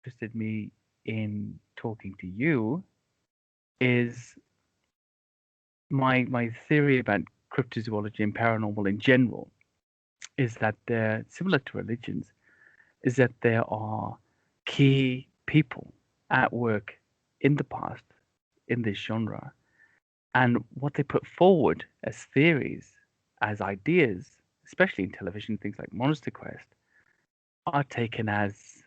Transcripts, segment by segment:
interested me in talking to you is my theory about cryptozoology and paranormal in general is that they're similar to religions, is that there are key people at work in the past in this genre, and what they put forward as theories, as ideas, especially in television, things like Monster Quest, are taken as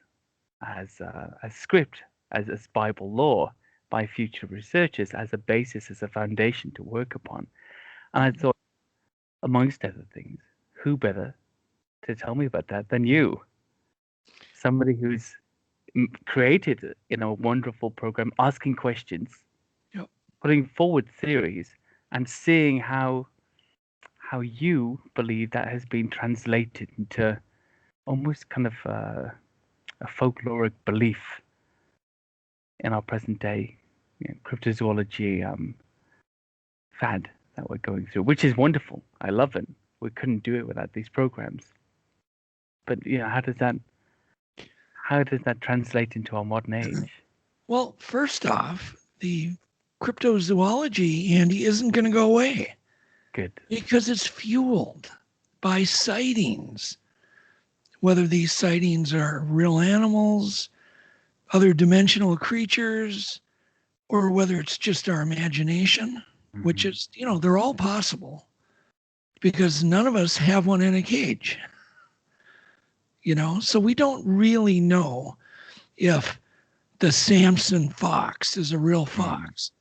script, as Bible law by future researchers as a basis, as a foundation to work upon. And I thought, amongst other things, who better to tell me about that than you? Somebody who's created, a wonderful program, asking questions, Yep. putting forward theories, and seeing how you believe that has been translated into almost kind of a folkloric belief in our present day cryptozoology fad that we're going through, which is wonderful. I love it. We couldn't do it without these programs. But how does that translate into our modern age? Well, first off, the cryptozoology, Andy, isn't going to go away Good. because it's fueled by sightings, whether these sightings are real animals, other dimensional creatures, or whether it's just our imagination, which Mm-hmm. is, they're all possible because none of us have one in a cage, So we don't really know if the Samson fox is a real Mm-hmm. fox,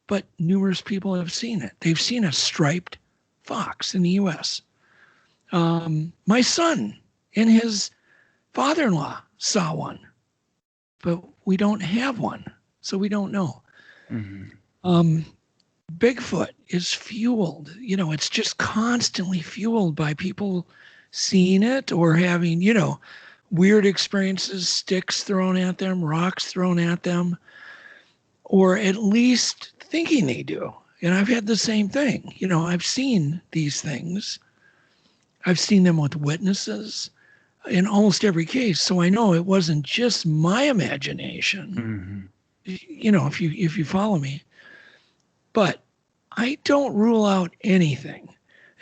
but numerous people have seen it. They've seen a striped fox in the U.S. My son and his father-in-law saw one, but we don't have one, so we don't know. Mm-hmm. Um, Bigfoot is fueled. It's just constantly fueled by people seeing it or having, weird experiences, sticks thrown at them, rocks thrown at them, or at least thinking they do. And I've had the same thing. I've seen these things. I've seen them with witnesses in almost every case. So I know it wasn't just my imagination, Mm-hmm. if you follow me. But I don't rule out anything.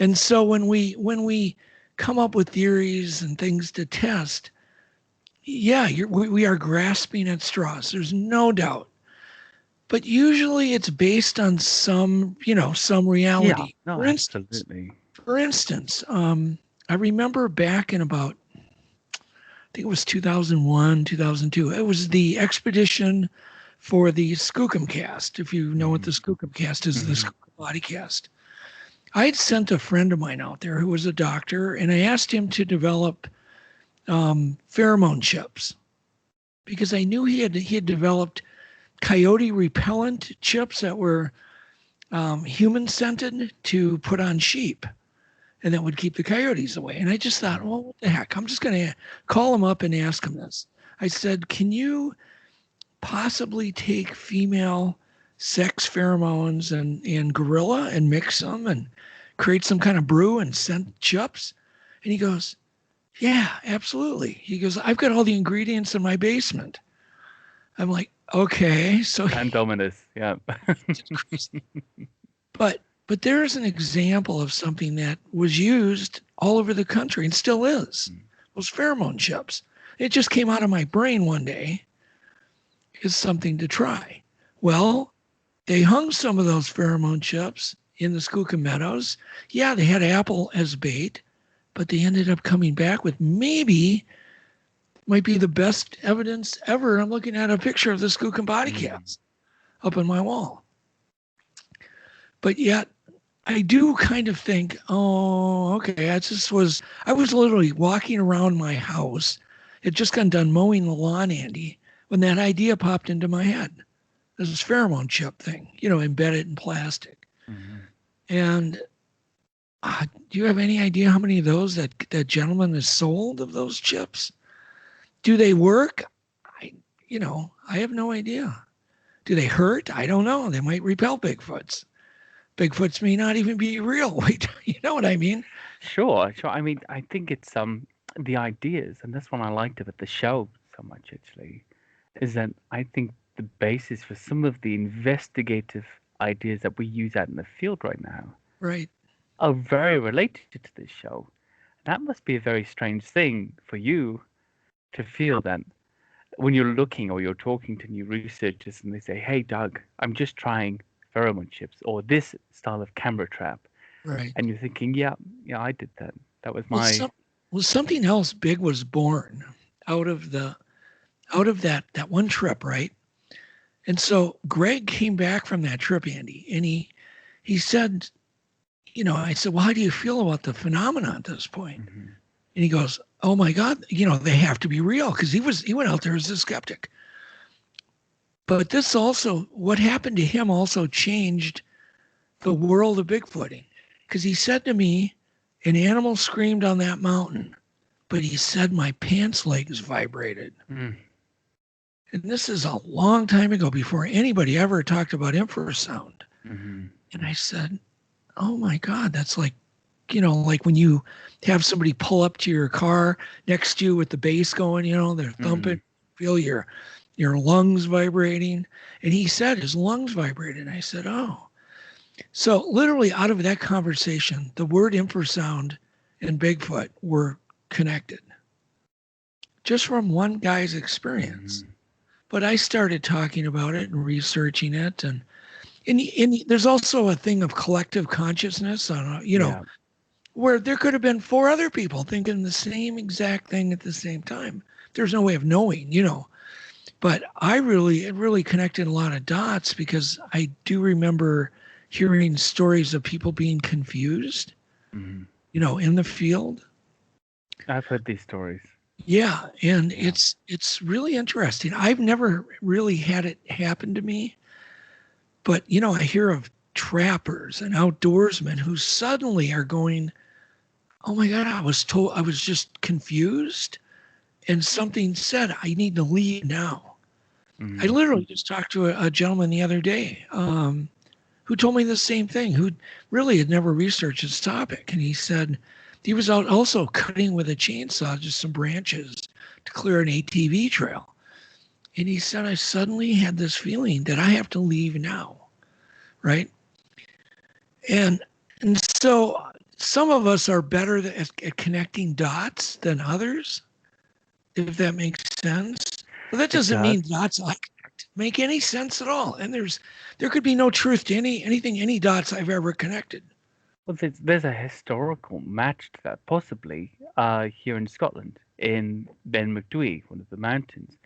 And so when we come up with theories and things to test, yeah, we are grasping at straws. There's no doubt. But usually it's based on some Yeah. reality. No, absolutely. For instance, I remember back in about, I think it was 2001, 2002. It was the expedition for the Skookum cast. If you know what Mm-hmm. the Skookum cast is, the Mm-hmm. Skookum body cast. I had sent a friend of mine out there who was a doctor, and I asked him to develop pheromone chips because I knew he had developed coyote repellent chips that were human scented to put on sheep, and that would keep the coyotes away. And I just thought, well, what the heck? I'm just going to call him up and ask him this. I said, can you possibly take female sex pheromones and gorilla and mix them and create some kind of brew and scent chips? And he goes, yeah, absolutely. He goes, I've got all the ingredients in my basement. I'm like, okay, so And Dominus. Yeah. it's crazy. But there's an example of something that was used all over the country and still is. Those pheromone chips. It just came out of my brain one day as something to try. Well, they hung some of those pheromone chips in the Skookum Meadows. Yeah, they had apple as bait, but they ended up coming back with maybe might be the best evidence ever. I'm looking at a picture of the Skookum body Mm-hmm. cats up on my wall. But yet I do kind of think, oh, okay, I was literally walking around my house. Had just got done mowing the lawn, Andy, when that idea popped into my head. This pheromone chip thing, embedded in plastic. Mm-hmm. And do you have any idea how many of those that gentleman has sold of those chips? Do they work? I have no idea. Do they hurt? I don't know. They might repel Bigfoots. Bigfoots may not even be real. Wait, you know what I mean? Sure, sure. I mean, I think it's the ideas, and that's what I liked about the show so much actually, is that I think the basis for some of the investigative ideas that we use out in the field right now Right. are very related to this show. That must be a very strange thing for you to feel that when you're looking or you're talking to new researchers and they say, "Hey, Doug, I'm just trying pheromone chips or this style of camera trap," Right. and you're thinking, "Yeah, yeah, I did that. That was Well, my." something else big was born out of that one trip, right? And so Greg came back from that trip, Andy, and he said, I said, well, how do you feel about the phenomenon at this point? Mhm. And he goes, oh my God, they have to be real, because he went out there as a skeptic. But what happened to him also changed the world of Bigfooting, because he said to me, an animal screamed on that mountain, but he said my pants legs vibrated. Mm. And this is a long time ago, before anybody ever talked about infrasound. Mhm. And I said, oh my God, that's like when you have somebody pull up to your car next to you with the bass going, they're thumping, Mhm. feel your lungs vibrating. And he said his lungs vibrated. And I said, oh. So literally out of that conversation, the word infrasound and Bigfoot were connected just from one guy's experience. Mhm. But I started talking about it and researching it. And there's also a thing of collective consciousness on, Yeah. where there could have been four other people thinking the same exact thing at the same time. There's no way of knowing. But it really connected a lot of dots, because I do remember hearing stories of people being confused, Mhm. in the field. I've heard these stories. Yeah, and Yeah. it's really interesting. I've never really had it happen to me, but I hear of trappers and outdoorsmen who suddenly are going, "Oh my God, I was just confused, and something said I need to leave now." I Mhm. literally just talked to a gentleman the other day, who told me the same thing, who really had never researched this topic. And he said he was out also cutting with a chainsaw just some branches to clear an ATV trail. And he said, I suddenly had this feeling that I have to leave now, right? And and so some of us are better at connecting dots than others, if that makes sense. But that It doesn't does. mean dots I connect make any sense at all. And there could be no truth to any dots I've ever connected. Well, there's a historical match to that, possibly here in Scotland, in Ben Macdui, one of the mountains.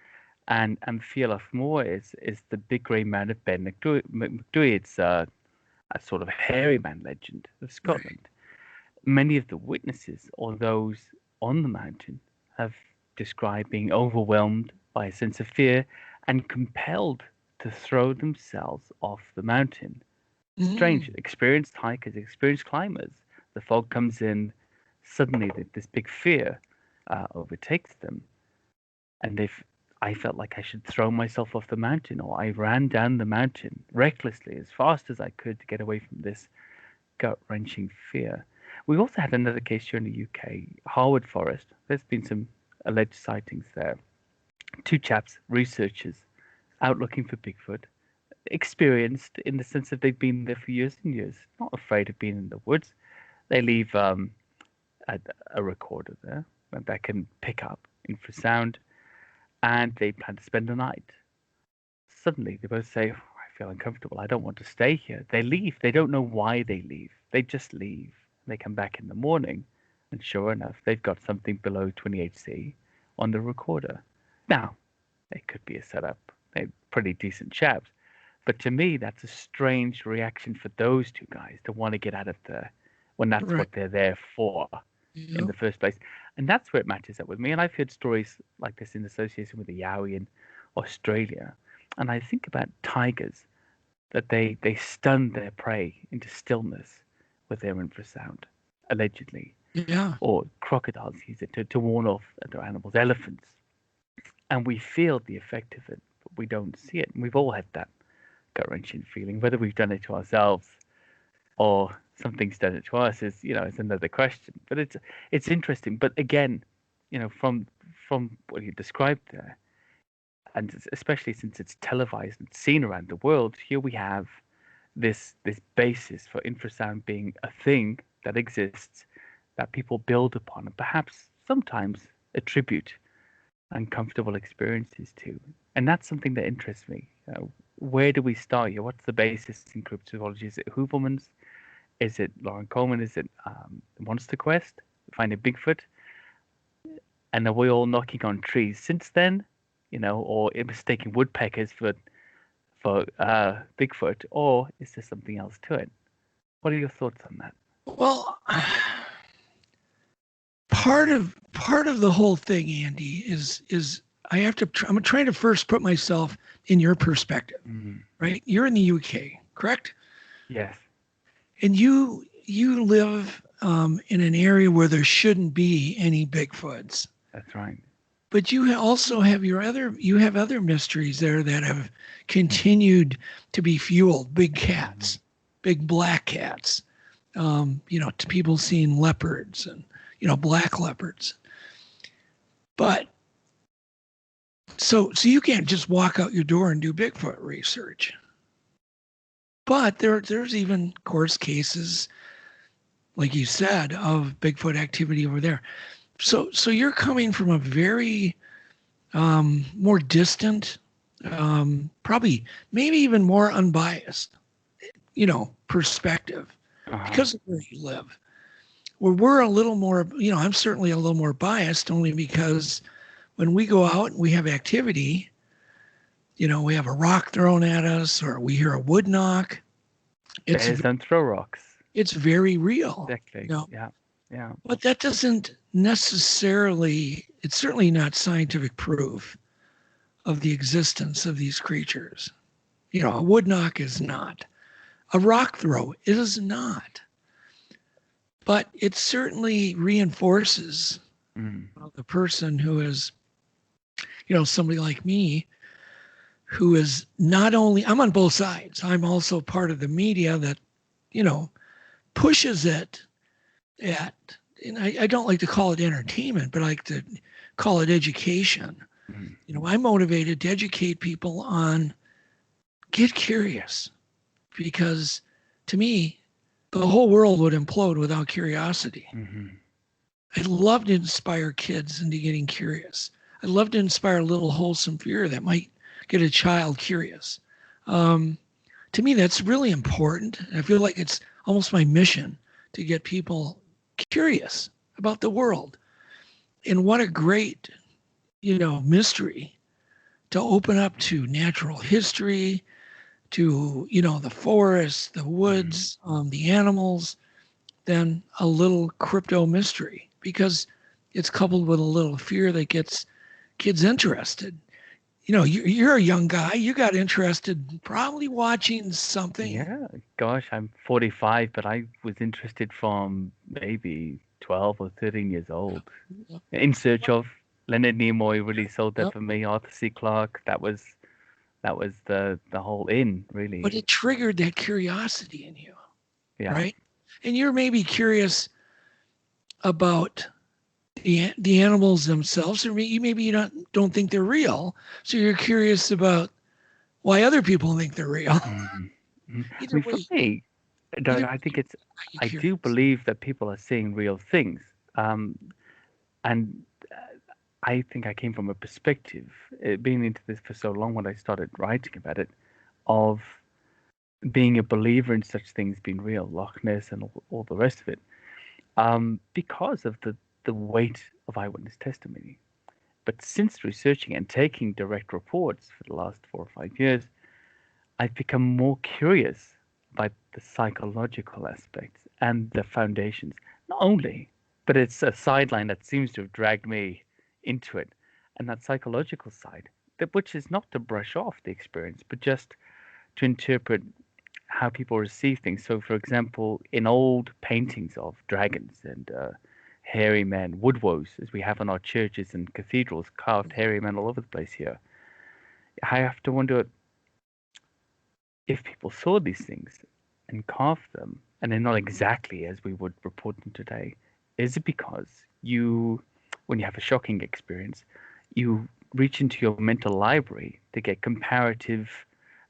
And Fialach Moor is the big grey man of Ben Macdui. It's a sort of hairy man legend of Right. Scotland. Many of the witnesses or those on the mountain have described being overwhelmed by a sense of fear and compelled to throw themselves off the mountain. Strange, Mm. experienced hikers, experienced climbers. The fog comes in, suddenly this big fear overtakes them, and I felt like I should throw myself off the mountain, or I ran down the mountain recklessly as fast as I could to get away from this gut-wrenching fear. We also had another case here in the UK, Harwood Forest. There's been some alleged sightings there. Two chaps, researchers, out looking for Bigfoot, experienced in the sense that they've been there for years and years, not afraid of being in the woods. They leave a, a recorder there that can pick up infrasound, and they plan to spend the night. Suddenly, they both say, "Oh, I feel uncomfortable. I don't want to stay here." They leave. They don't know why they leave. They just leave. They come back in the morning, and sure enough, they've got something below 28C on the recorder. Now, it could be a setup. They're pretty decent chaps. But to me, that's a strange reaction for those two guys to want to get out of there when that's Right. what they're there for in Yeah. the first place. And that's where it matches up with me. And I've heard stories like this in association with the Yowie in Australia. And I think about tigers that they stun their prey into stillness with their infrasound, allegedly. Yeah. Or crocodiles use it to warn off other animals, elephants. And we feel the effect of it, but we don't see it. And we've all had that gut wrenching feeling. Whether we've done it to ourselves or something's done it to us is another question. But it's interesting. But again, from what you described there, and especially since it's televised and seen around the world, here we have this basis for infrasound being a thing that exists that people build upon and perhaps sometimes attribute uncomfortable experiences to. And that's something that interests me. Where do we start here? What's the basis in cryptozoology? Is it Hooverman's? Is it Lauren Coleman? Is it Monster Quest? Finding Bigfoot? And are we all knocking on trees since then? Or mistaking woodpeckers for Bigfoot? Or is there something else to it? What are your thoughts on that? Well, part of the whole thing, Andy, is I'm trying to first put myself in your perspective, right? You're in the UK, correct? Yes. And you live in an area where there shouldn't be any Bigfoots. That's right. But you also have other mysteries there that have continued to be fueled. Big cats, big black cats, to people seeing leopards and, black leopards. But so you can't just walk out your door and do Bigfoot research. But there's even course cases, like you said, of Bigfoot activity over there. So you're coming from a very more distant, probably maybe even more unbiased, perspective because of where you live. Where we're a little more, I'm certainly a little more biased only because when we go out and we have activity, we have a rock thrown at us or we hear a wood knock. Bears don't throw rocks. It's very real. Exactly. Yeah. But that doesn't necessarily, it's certainly not scientific proof of the existence of these creatures. A wood knock is not. A rock throw is not. But it certainly reinforces the person who is, somebody like me, who is not only, I'm on both sides. I'm also part of the media that, pushes it at, and I don't like to call it entertainment, but I like to call it education. I'm motivated to educate people on get curious, because to me, the whole world would implode without curiosity. I'd love to inspire kids into getting curious. I'd love to inspire a little wholesome fear that might get a child curious. To me, that's really important. I feel like it's almost my mission to get people curious about the world. And what a great, mystery to open up to natural history, to, the forests, the woods, the animals, than a little crypto mystery, because it's coupled with a little fear that gets kids interested. You're a young guy. You got interested probably watching something. Yeah, gosh, I'm 45, but I was interested from maybe 12 or 13 years old. In Search of. Leonard Nimoy really sold that for me. Arthur C. Clarke. That was the whole in, really. But it triggered that curiosity in you, right? And you're maybe curious about the animals themselves, or maybe you don't think they're real, so you're curious about why other people think they're real. For me, Doug, I think I do believe that people are seeing real things, and I think I came from a perspective, being into this for so long when I started writing about it, of being a believer in such things being real, Loch Ness and all the rest of it, because of the weight of eyewitness testimony. But since researching and taking direct reports for the last 4 or 5 years, I've become more curious about the psychological aspects and the foundations. Not only, but it's a sideline that seems to have dragged me into it. And that psychological side, which is not to brush off the experience, but just to interpret how people receive things. So, for example, in old paintings of dragons and hairy men, woodwoes, as we have in our churches and cathedrals, carved hairy men all over the place here, I have to wonder if people saw these things and carved them, and they're not exactly as we would report them today, is it because when you have a shocking experience, you reach into your mental library to get comparative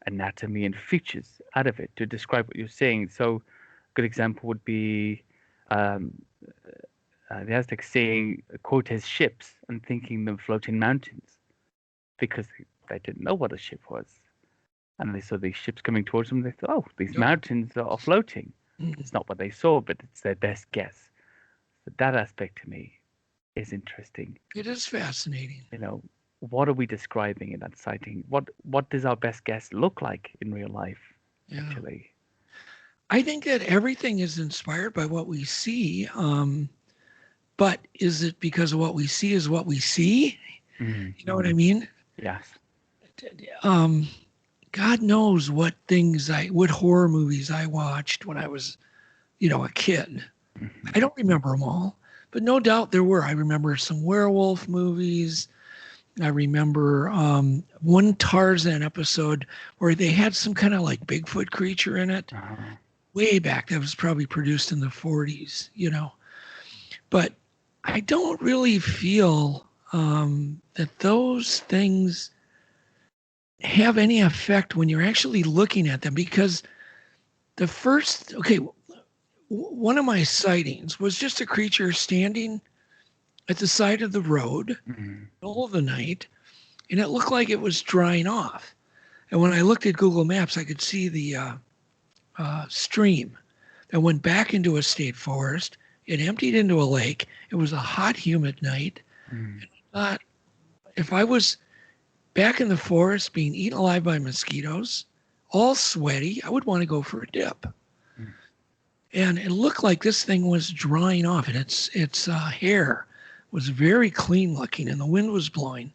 anatomy and features out of it to describe what you're seeing. So, a good example would be um, the Aztecs seeing Cortez ships and thinking them floating mountains because they didn't know what a ship was. And they saw these ships coming towards them. They thought, oh, these mountains are floating. It's not what they saw, but it's their best guess. So that aspect to me is interesting. It is fascinating. You know, what are we describing in that sighting? What does our best guess look like in real life, actually? I think that everything is inspired by what we see. But is it because of what we see is what we see? Mm-hmm. You know what I mean? Yes. God knows what horror movies I watched when I was, a kid. Mm-hmm. I don't remember them all, but no doubt there were. I remember some werewolf movies. I remember one Tarzan episode where they had some kind of like Bigfoot creature in it. Uh-huh. Way back. That was probably produced in the 40s, But I don't really feel that those things have any effect when you're actually looking at them, because one of my sightings was just a creature standing at the side of the road, Mm-hmm. middle of the night, and it looked like it was drying off. And when I looked at Google Maps, I could see the stream that went back into a state forest. It emptied into a lake. It was a hot, humid night. Mm-hmm. And I thought, if I was back in the forest being eaten alive by mosquitoes, all sweaty, I would want to go for a dip. Mm-hmm. And it looked like this thing was drying off, and its hair was very clean looking, and the wind was blowing.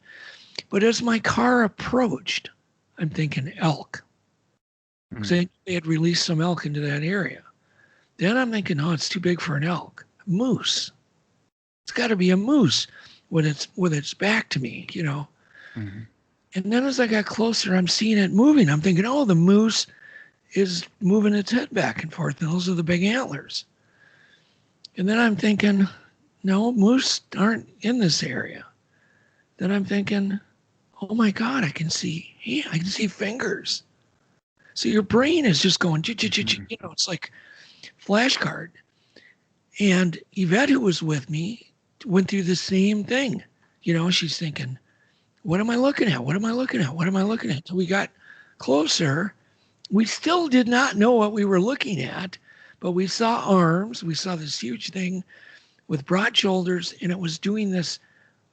But as my car approached, I'm thinking elk, because they had released some elk into that area. Then I'm thinking, oh, it's too big for an elk. Moose. It's got to be a moose with its back to me, Mm-hmm. And then as I got closer, I'm seeing it moving. I'm thinking, oh, the moose is moving its head back and forth, and those are the big antlers. And then I'm thinking, no, moose aren't in this area. Then I'm thinking, oh my God, I can see fingers. So your brain is just going, it's like flashcard. And Yvette, who was with me, went through the same thing. She's thinking, what am I looking at? What am I looking at? What am I looking at? So we got closer. We still did not know what we were looking at, but we saw arms. We saw this huge thing with broad shoulders, and it was doing this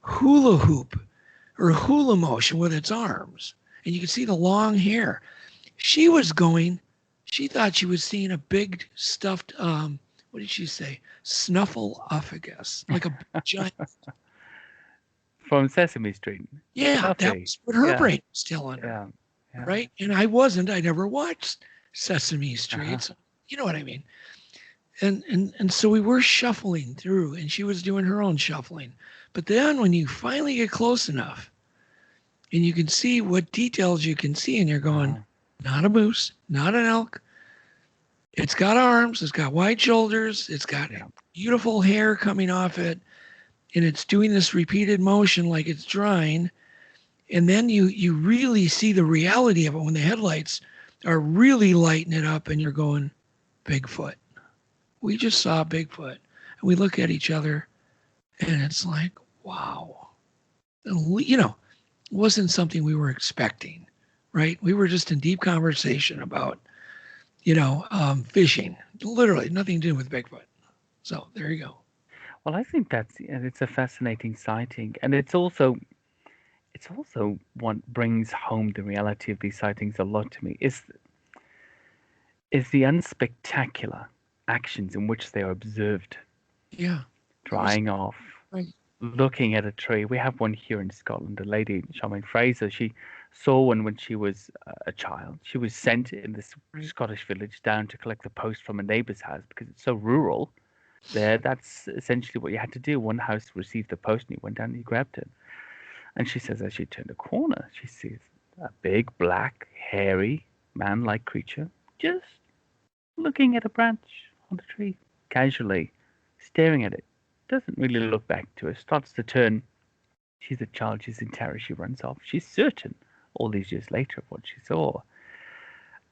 hula hoop or hula motion with its arms. And you could see the long hair. She thought she was seeing a big stuffed, what did she say? Snuffleupagus, like a giant. From Sesame Street. Yeah, Snuffy. that was what her brain was telling her. Yeah. Right? And I never watched Sesame Street. So you know what I mean? And so we were shuffling through, and she was doing her own shuffling. But then when you finally get close enough and you can see what details you can see, and you're going, not a moose, not an elk. It's got arms, it's got wide shoulders, it's got beautiful hair coming off it, and it's doing this repeated motion like it's drying. And then you really see the reality of it when the headlights are really lighting it up, and you're going, Bigfoot. We just saw Bigfoot. And we look at each other, and it's like, wow. It wasn't something we were expecting, right? We were just in deep conversation about, fishing. Literally nothing to do with Bigfoot. So there you go. Well, I think it's a fascinating sighting, and it's also what brings home the reality of these sightings a lot to me is the unspectacular actions in which they are observed. Yeah. Drying off, right. Looking at a tree. We have one here in Scotland. A lady, Charmaine Fraser, she saw one when she was a child. She was sent in this Scottish village down to collect the post from a neighbour's house because it's so rural there. That's essentially what you had to do. One house received the post and you went down and you grabbed it. And she says as she turned a corner, she sees a big, black, hairy, man-like creature just looking at a branch on the tree, casually, staring at it. Doesn't really look back to her, starts to turn She's a child. She's in terror. She runs off. She's certain all these years later of what she saw.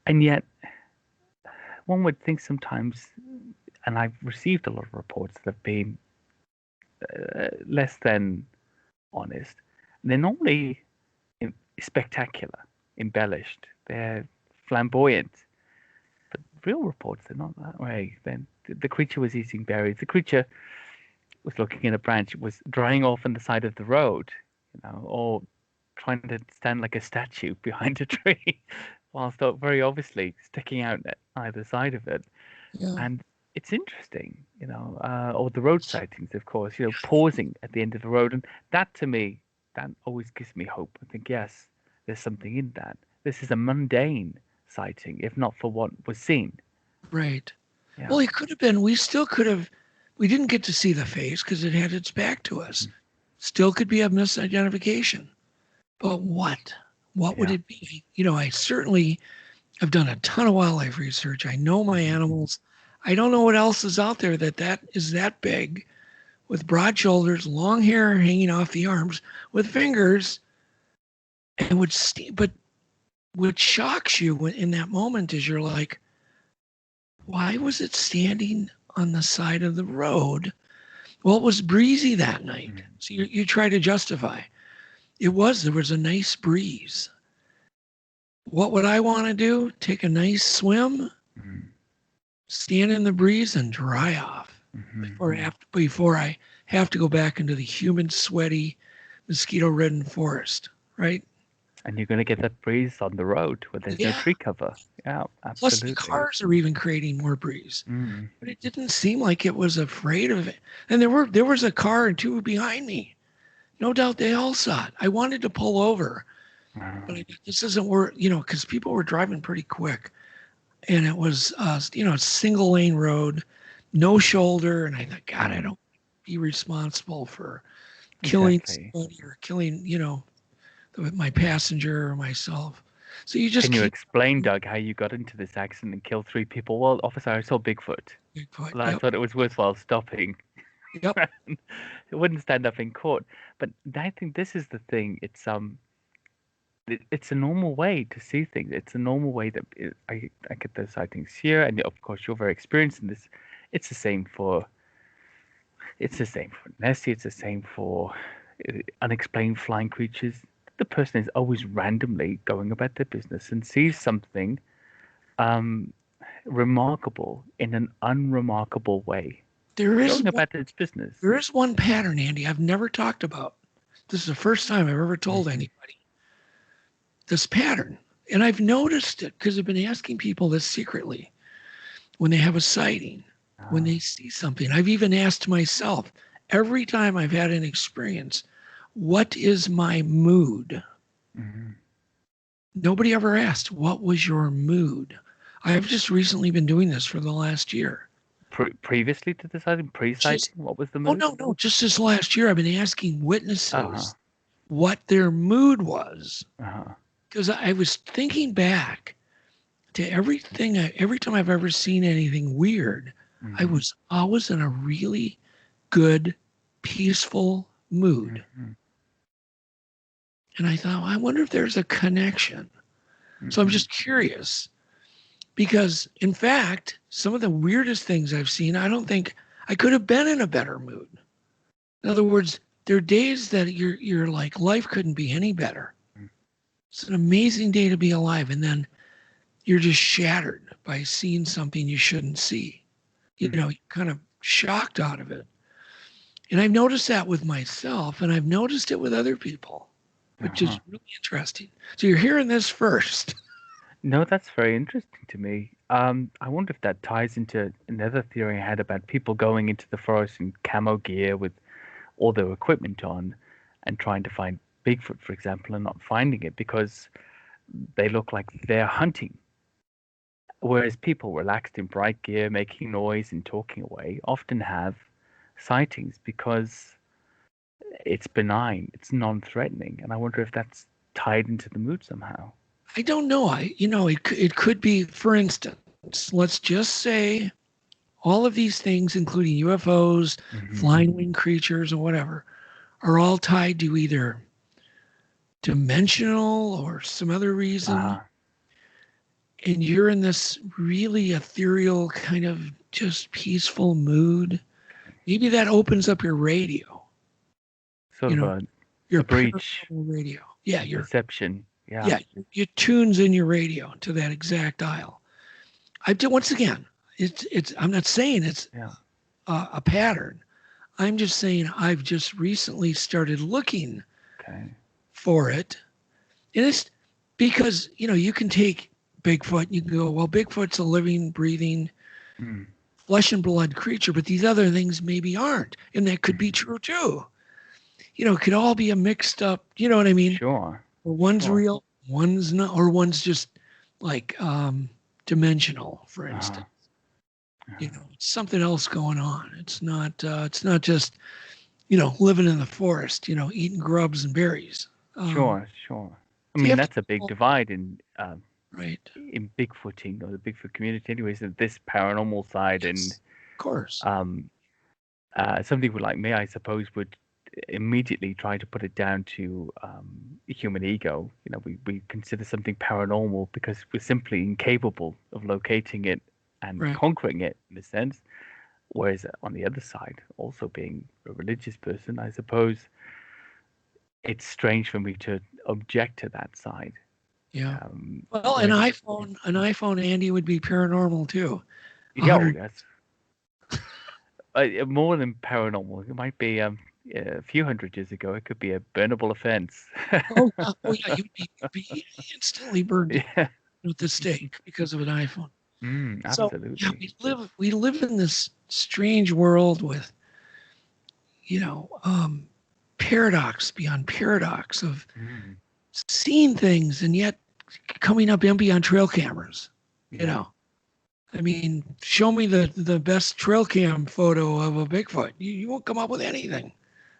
And yet, one would think sometimes, and I've received a lot of reports that have been less than honest. They're normally spectacular, embellished. They're flamboyant. But real reports, they're not that way. Then the creature was eating berries. The creature was looking in a branch. It was drying off on the side of the road, or trying to stand like a statue behind a tree, whilst very obviously sticking out at either side of it. Yeah. And it's interesting, or the road sightings, of course, pausing at the end of the road. And that to me, that always gives me hope. I think, yes, there's something in that. This is a mundane sighting, if not for what was seen. Right. Yeah. Well, it could have been, we didn't get to see the face because it had its back to us. Mm-hmm. Still could be a misidentification. But what? What would it be? I certainly have done a ton of wildlife research. I know my animals. I don't know what else is out there that is that big, with broad shoulders, long hair hanging off the arms, with fingers, and but what shocks you in that moment is you're like, why was it standing on the side of the road? Well, it was breezy that night. Mm-hmm. So you try to justify. There was a nice breeze. What would I want to do? Take a nice swim, stand in the breeze, and dry off before I have to go back into the humid, sweaty, mosquito-ridden forest, right? And you're going to get that breeze on the road where there's no tree cover. Yeah, absolutely. Plus, the cars are even creating more breeze. But it didn't seem like it was afraid of it. And there was a car and two behind me. No doubt they all saw it. I wanted to pull over, but this isn't where, because people were driving pretty quick. And it was, a single lane road, no shoulder. And I thought, God, I don't be responsible for killing somebody or killing, my passenger or myself. So you just Can you explain, Doug, how you got into this accident and killed 3 people? Well, officer, I saw Bigfoot. Well, I thought it was worthwhile stopping. Yep. It wouldn't stand up in court. But I think this is the thing. It's a normal way to see things. It's a normal way that I get those sightings here, and of course you're very experienced in this. It's the same for Nessie. It's the same for unexplained flying creatures. The person is always randomly going about their business and sees something remarkable in an unremarkable way. Going about its business. There is one pattern, Andy, I've never talked about. This is the first time I've ever told anybody this pattern. And I've noticed it because I've been asking people this secretly when they have a sighting, when they see something. I've even asked myself every time I've had an experience, what is my mood? Nobody ever asked, what was your mood? I've just recently been doing this for the last year. Previously to the sighting? Pre-sighting? What was the mood? Oh, no. Just this last year, I've been asking witnesses what their mood was. Because I was thinking back to every time I've ever seen anything weird, I was always in a really good, peaceful mood. And I thought, I wonder if there's a connection. So I'm just curious. Because, in fact, some of the weirdest things I've seen, I don't think I could have been in a better mood. In other words, there are days that you're like, life couldn't be any better. It's an amazing day to be alive. And then you're just shattered by seeing something you shouldn't see. You're kind of shocked out of it. And I've noticed that with myself, and I've noticed it with other people, which is really interesting. So you're hearing this first. No, that's very interesting to me. I wonder if that ties into another theory I had about people going into the forest in camo gear with all their equipment on and trying to find Bigfoot, for example, and not finding it because they look like they're hunting. Whereas people relaxed in bright gear, making noise and talking away, often have sightings because it's benign, it's non-threatening. And I wonder if that's tied into the mood somehow. I don't know. It could be, for instance, let's just say all of these things, including UFOs, flying winged creatures, or whatever, are all tied to either dimensional or some other reason. And you're in this really ethereal kind of just peaceful mood. Maybe that opens up your radio, Sort of your a breach paranormal radio. Yeah, perception. Yeah. Your tunes in your radio to that exact dial. Once again, it's. I'm not saying it's a pattern. I'm just saying I've just recently started looking for it, and it's because you can take Bigfoot and you can go, well, Bigfoot's a living, breathing, flesh and blood creature, but these other things maybe aren't, and that could be true too. It could all be a mixed up. You know what I mean? Sure. Or one's real, one's not, or one's just like dimensional, for instance. It's something else going on. It's not just living in the forest, eating grubs and berries. Sure. I mean, that's a big divide in right in Bigfooting or the Bigfoot community, anyways. This paranormal side, and of course, some people like me, I suppose, would immediately try to put it down to human ego. We consider something paranormal because we're simply incapable of locating it and conquering it, in a sense. Whereas on the other side, also being a religious person, I suppose it's strange for me to object to that side. Yeah. Well, an iPhone, Andy, would be paranormal too. Yeah, yes. More than paranormal, it might be a few hundred years ago. It could be a burnable offense. Yeah, you'd be instantly burned at the stake because of an iPhone. Absolutely. So, yeah, we live in this strange world with, paradox beyond paradox of seeing things and yet coming up empty on trail cameras. I mean, show me the best trail cam photo of a Bigfoot. You won't come up with anything.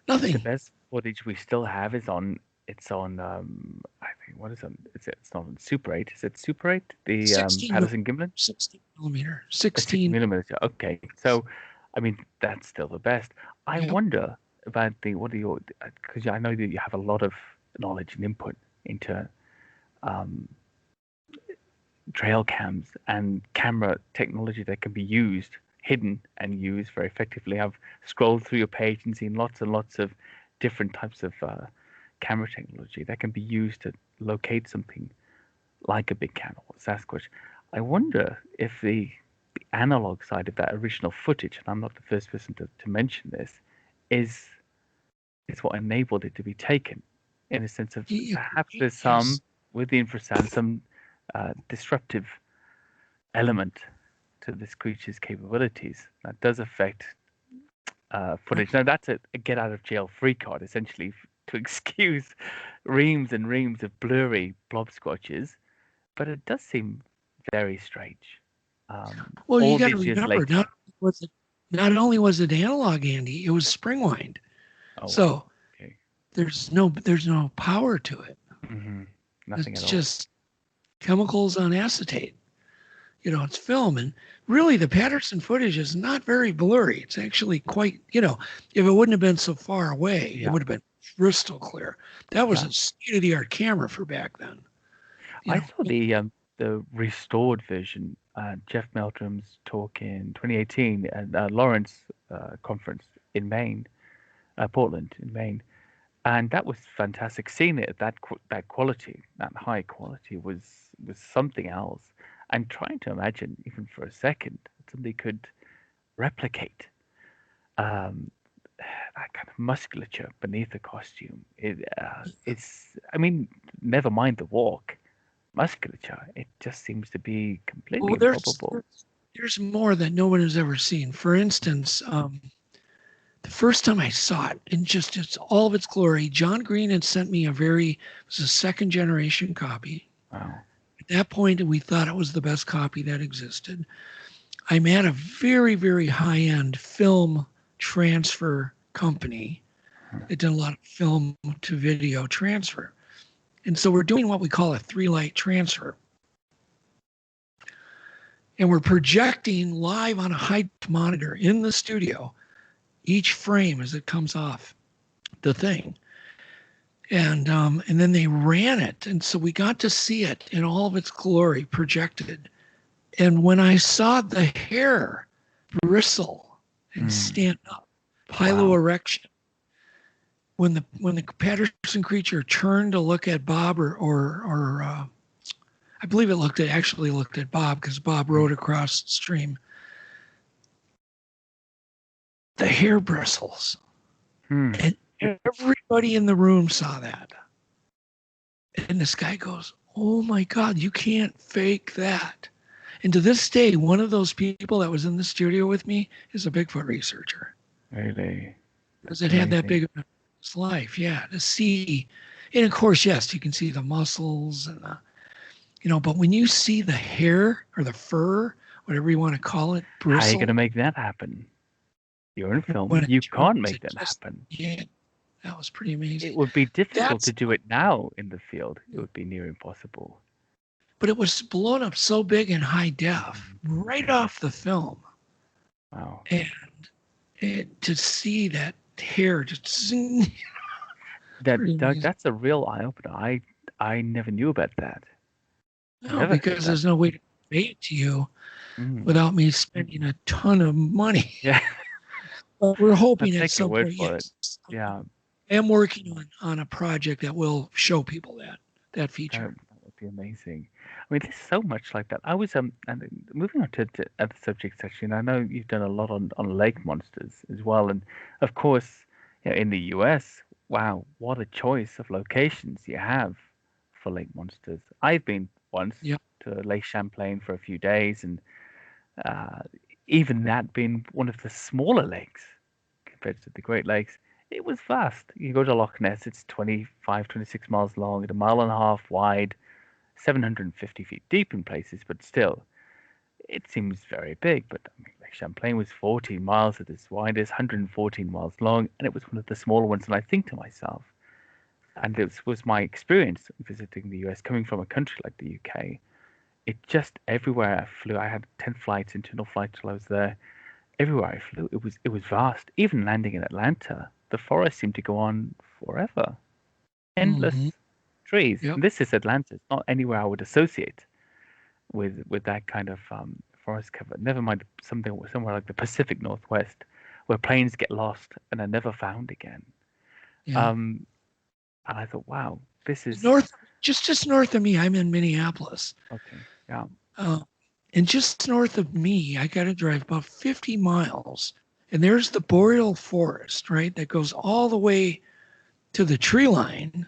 Nothing. The best footage we still have is on. It's on. I think what is it? It's not on Super 8. Is it Super 8? The Patterson Gimlin. 16 millimeter. 16 millimeters. Okay, so I mean that's still the best. I wonder about because I know that you have a lot of knowledge and input into trail cams and camera technology that can be used, hidden and used very effectively. I've scrolled through your page and seen lots and lots of different types of camera technology that can be used to locate something like a big cat or Sasquatch. I wonder if the analog side of that original footage, and I'm not the first person to mention this, is what enabled it to be taken, in a sense of perhaps there's some with the infrasound, some disruptive element to this creature's capabilities that does affect footage. Now that's a get out of jail free card, essentially, to excuse reams and reams of blurry blob squatches, but it does seem very strange. Well, you got to remember, not only was it analog, Andy, it was spring wind. So there's no power to it. Nothing it's at all. Just chemicals on acetate. It's film, and really the Patterson footage is not very blurry. It's actually quite, if it wouldn't have been so far away, it would have been crystal clear. That was a state-of-the-art camera for back then. I saw the restored version. Jeff Meldrum's talk in 2018 at Lawrence conference in Maine, Portland in Maine, and that was fantastic. Seeing it at that quality, that high quality, was something else. And trying to imagine, even for a second, that somebody could replicate that kind of musculature beneath the costume. It's, I mean, never mind the walk. Musculature, it just seems to be completely improbable. There's more that no one has ever seen. For instance, the first time I saw it in just all of its glory, John Green had sent me it was a second generation copy. Wow. At that point, we thought it was the best copy that existed. I'm at a very, very high-end film transfer company. It did a lot of film to video transfer. And so we're doing what we call a 3-light transfer. And we're projecting live on a high monitor in the studio each frame as it comes off the thing. And then they ran it. And so we got to see it in all of its glory projected. And when I saw the hair bristle and stand up, piloerection, when the Patterson creature turned to look at Bob or I believe it actually looked at Bob because Bob rode across the stream. The hair bristles. And everybody in the room saw that. And this guy goes, "Oh my God, you can't fake that." And to this day, one of those people that was in the studio with me is a Bigfoot researcher. Really? Because it had that big of its life, yeah, to see. And of course, yes, you can see the muscles and but when you see the hair or the fur, whatever you want to call it, bristle. How are you going to make that happen? You're in film. You can't make that happen. Yeah, that was pretty amazing. It would be difficult to do it now in the field. It would be near impossible. But it was blown up so big in high def, right off the film. Wow. And to see that hair just zing. Doug, that's a real eye opener. I never knew about that. No, because there's no way to convey it to you without me spending a ton of money. Yeah. But we're hoping at some point. Yes. Yeah. I am working on a project that will show people that feature. That would be amazing. I mean, there's so much like that. I was and moving on to other subjects actually, and I know you've done a lot on lake monsters as well, and of course, in the US, wow, what a choice of locations you have for lake monsters. I've been once to Lake Champlain for a few days, and even that being one of the smaller lakes compared to the Great Lakes, it was vast. You go to Loch Ness, it's 25, 26 miles long, and a mile and a half wide, 750 feet deep in places, but still, it seems very big. But I mean, Lake Champlain was 14 miles at its widest, 114 miles long, and it was one of the smaller ones. And I think to myself, and this was my experience visiting the US, coming from a country like the UK, it just everywhere I flew, I had 10 flights, internal flights till I was there. Everywhere I flew, it was vast. Even landing in Atlanta, the forest seemed to go on forever. Endless trees. Yep. This is Atlanta. It's not anywhere I would associate with that kind of forest cover. Never mind somewhere like the Pacific Northwest, where planes get lost and are never found again. Yeah. And I thought, wow, this is just north of me. I'm in Minneapolis. okay. Yeah. And just north of me, I got to drive about 50 miles, and there's the boreal forest, right? That goes all the way to the tree line,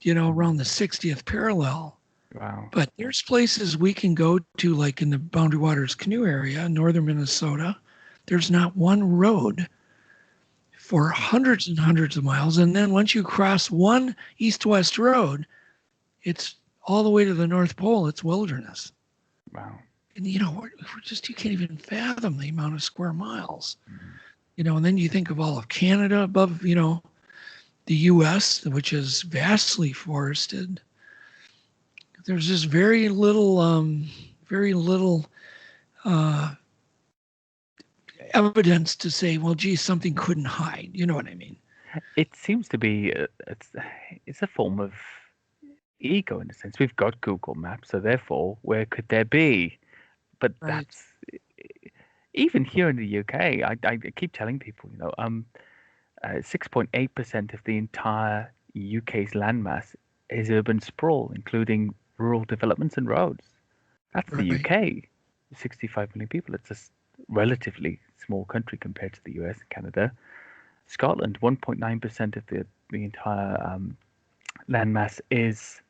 around the 60th parallel. Wow. But there's places we can go to, like in the Boundary Waters Canoe area, northern Minnesota. There's not one road for hundreds and hundreds of miles. And then once you cross one east-west road, it's all the way to the North Pole. It's wilderness. Wow. And, you can't even fathom the amount of square miles. And then you think of all of Canada above, the U.S., which is vastly forested. There's just very little evidence to say, well, gee, something couldn't hide. You know what I mean? It seems to be it's a form of ego in a sense. We've got Google Maps, so therefore, where could there be? But that's even here in the UK. I keep telling people, 6.8% of the entire UK's landmass is urban sprawl, including rural developments and roads. That's the UK. 65 million people. It's a relatively small country compared to the US and Canada. Scotland, 1.9% of the entire landmass is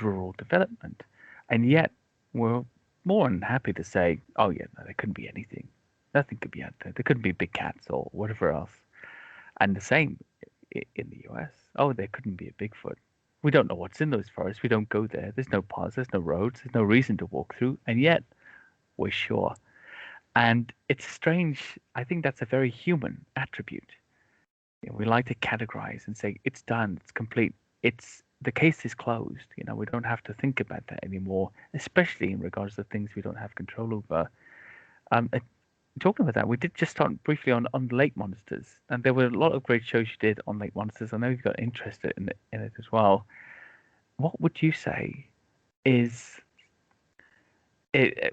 rural development, and yet we're more than happy to say, oh yeah, no, there couldn't be anything. Nothing could be out there. There couldn't be big cats or whatever else. And the same in the US. Oh, there couldn't be a Bigfoot. We don't know what's in those forests. We don't go there. There's no paths. There's no roads. There's no reason to walk through. And yet, we're sure. And it's strange. I think that's a very human attribute. We like to categorize and say, it's done. It's complete. The case is closed. We don't have to think about that anymore, especially in regards to things we don't have control over. talking about that, we did just start briefly on lake monsters, and there were a lot of great shows you did on lake monsters. I know you got interested in it as well. What would you say is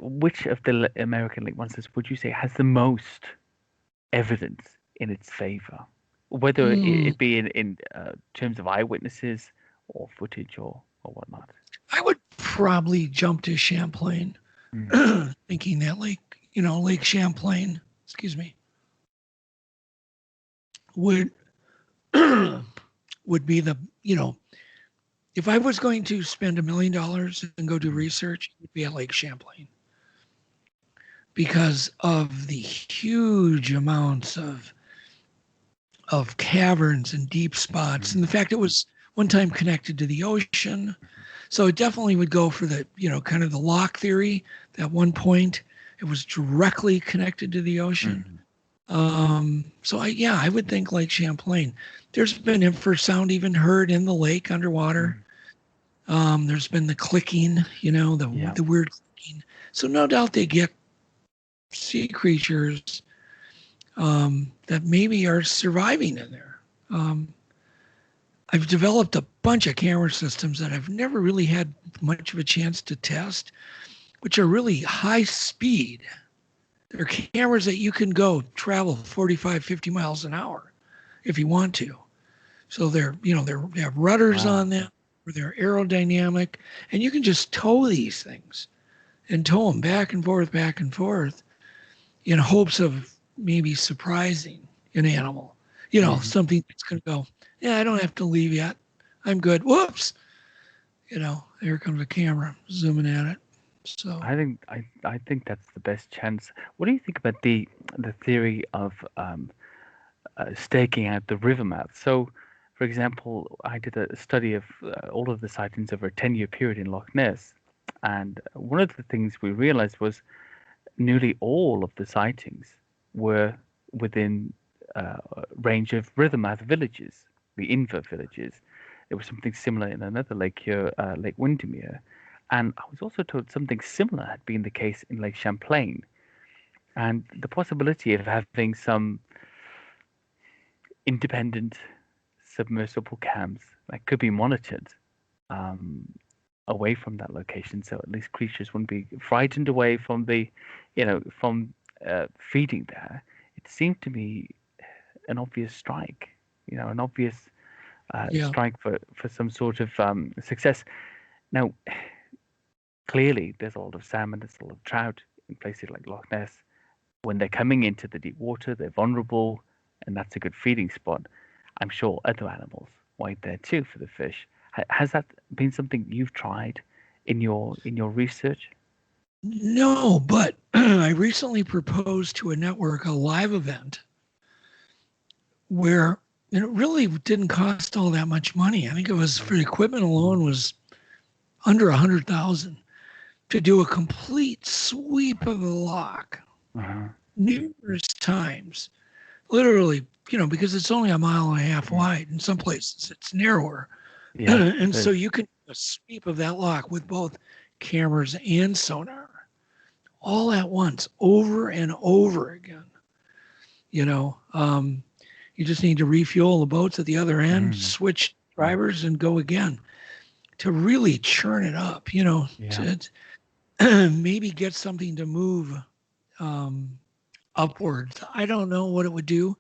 which of the American lake monsters would you say has the most evidence in its favor, whether Mm, it be in terms of eyewitnesses or footage or whatnot? I would probably jump to Champlain, Mm. thinking that Lake Champlain, excuse me, would would be if I was going to spend $1 million and go do Mm. research, it would be at Lake Champlain because of the huge amounts of caverns and deep spots, and Mm. the fact it was one time connected to the ocean. So it definitely would go for kind of the lock theory. At one point, it was directly connected to the ocean. Mm. I would think Lake Champlain. There's been infrasound even heard in the lake underwater. Mm. There's been the clicking, Yeah. the weird clicking. So no doubt they get sea creatures that maybe are surviving in there. Um, I've developed a bunch of camera systems that I've never really had much of a chance to test, which are really high speed. They're cameras that you can go travel 45, 50 miles an hour if you want to. So they have rudders on Wow. them, or they're aerodynamic, and you can just tow these things and tow them back and forth in hopes of maybe surprising an animal. Hmm. Something that's going to go, yeah, I don't have to leave yet. I'm good. Whoops. Here comes a camera zooming at it. So, I think that's the best chance. What do you think about the theory of staking out the river mouth? So, for example, I did a study of all of the sightings over a 10-year period in Loch Ness, and one of the things we realized was nearly all of the sightings were within range of river mouth villages, the Inver villages. There was something similar in another lake here, Lake Windermere. And I was also told something similar had been the case in Lake Champlain. And the possibility of having some independent submersible cams that could be monitored um, away from that location, so at least creatures wouldn't be frightened away from from feeding there. It seemed to me an obvious strike, an obvious yeah. strike for some sort of success. Now, clearly, there's a lot of salmon, there's a lot of trout in places like Loch Ness. When they're coming into the deep water, they're vulnerable, and that's a good feeding spot. I'm sure other animals wait there too for the fish. Has that been something you've tried in your research? No, but I recently proposed to a network a live event where and it really didn't cost all that much money. I think it was for the equipment alone was under 100,000 to do a complete sweep of the lock Uh-huh. numerous times. Literally, because it's only a mile and a half Mm. wide. In some places, it's narrower. Yeah, And it so is. you can do a sweep of that lock with both cameras and sonar all at once, over and over again. You know, um, you just need to refuel the boats at the other end, Mm. switch drivers, and go again to really churn it up. Yeah. To maybe get something to move um, upwards. I don't know what it would do.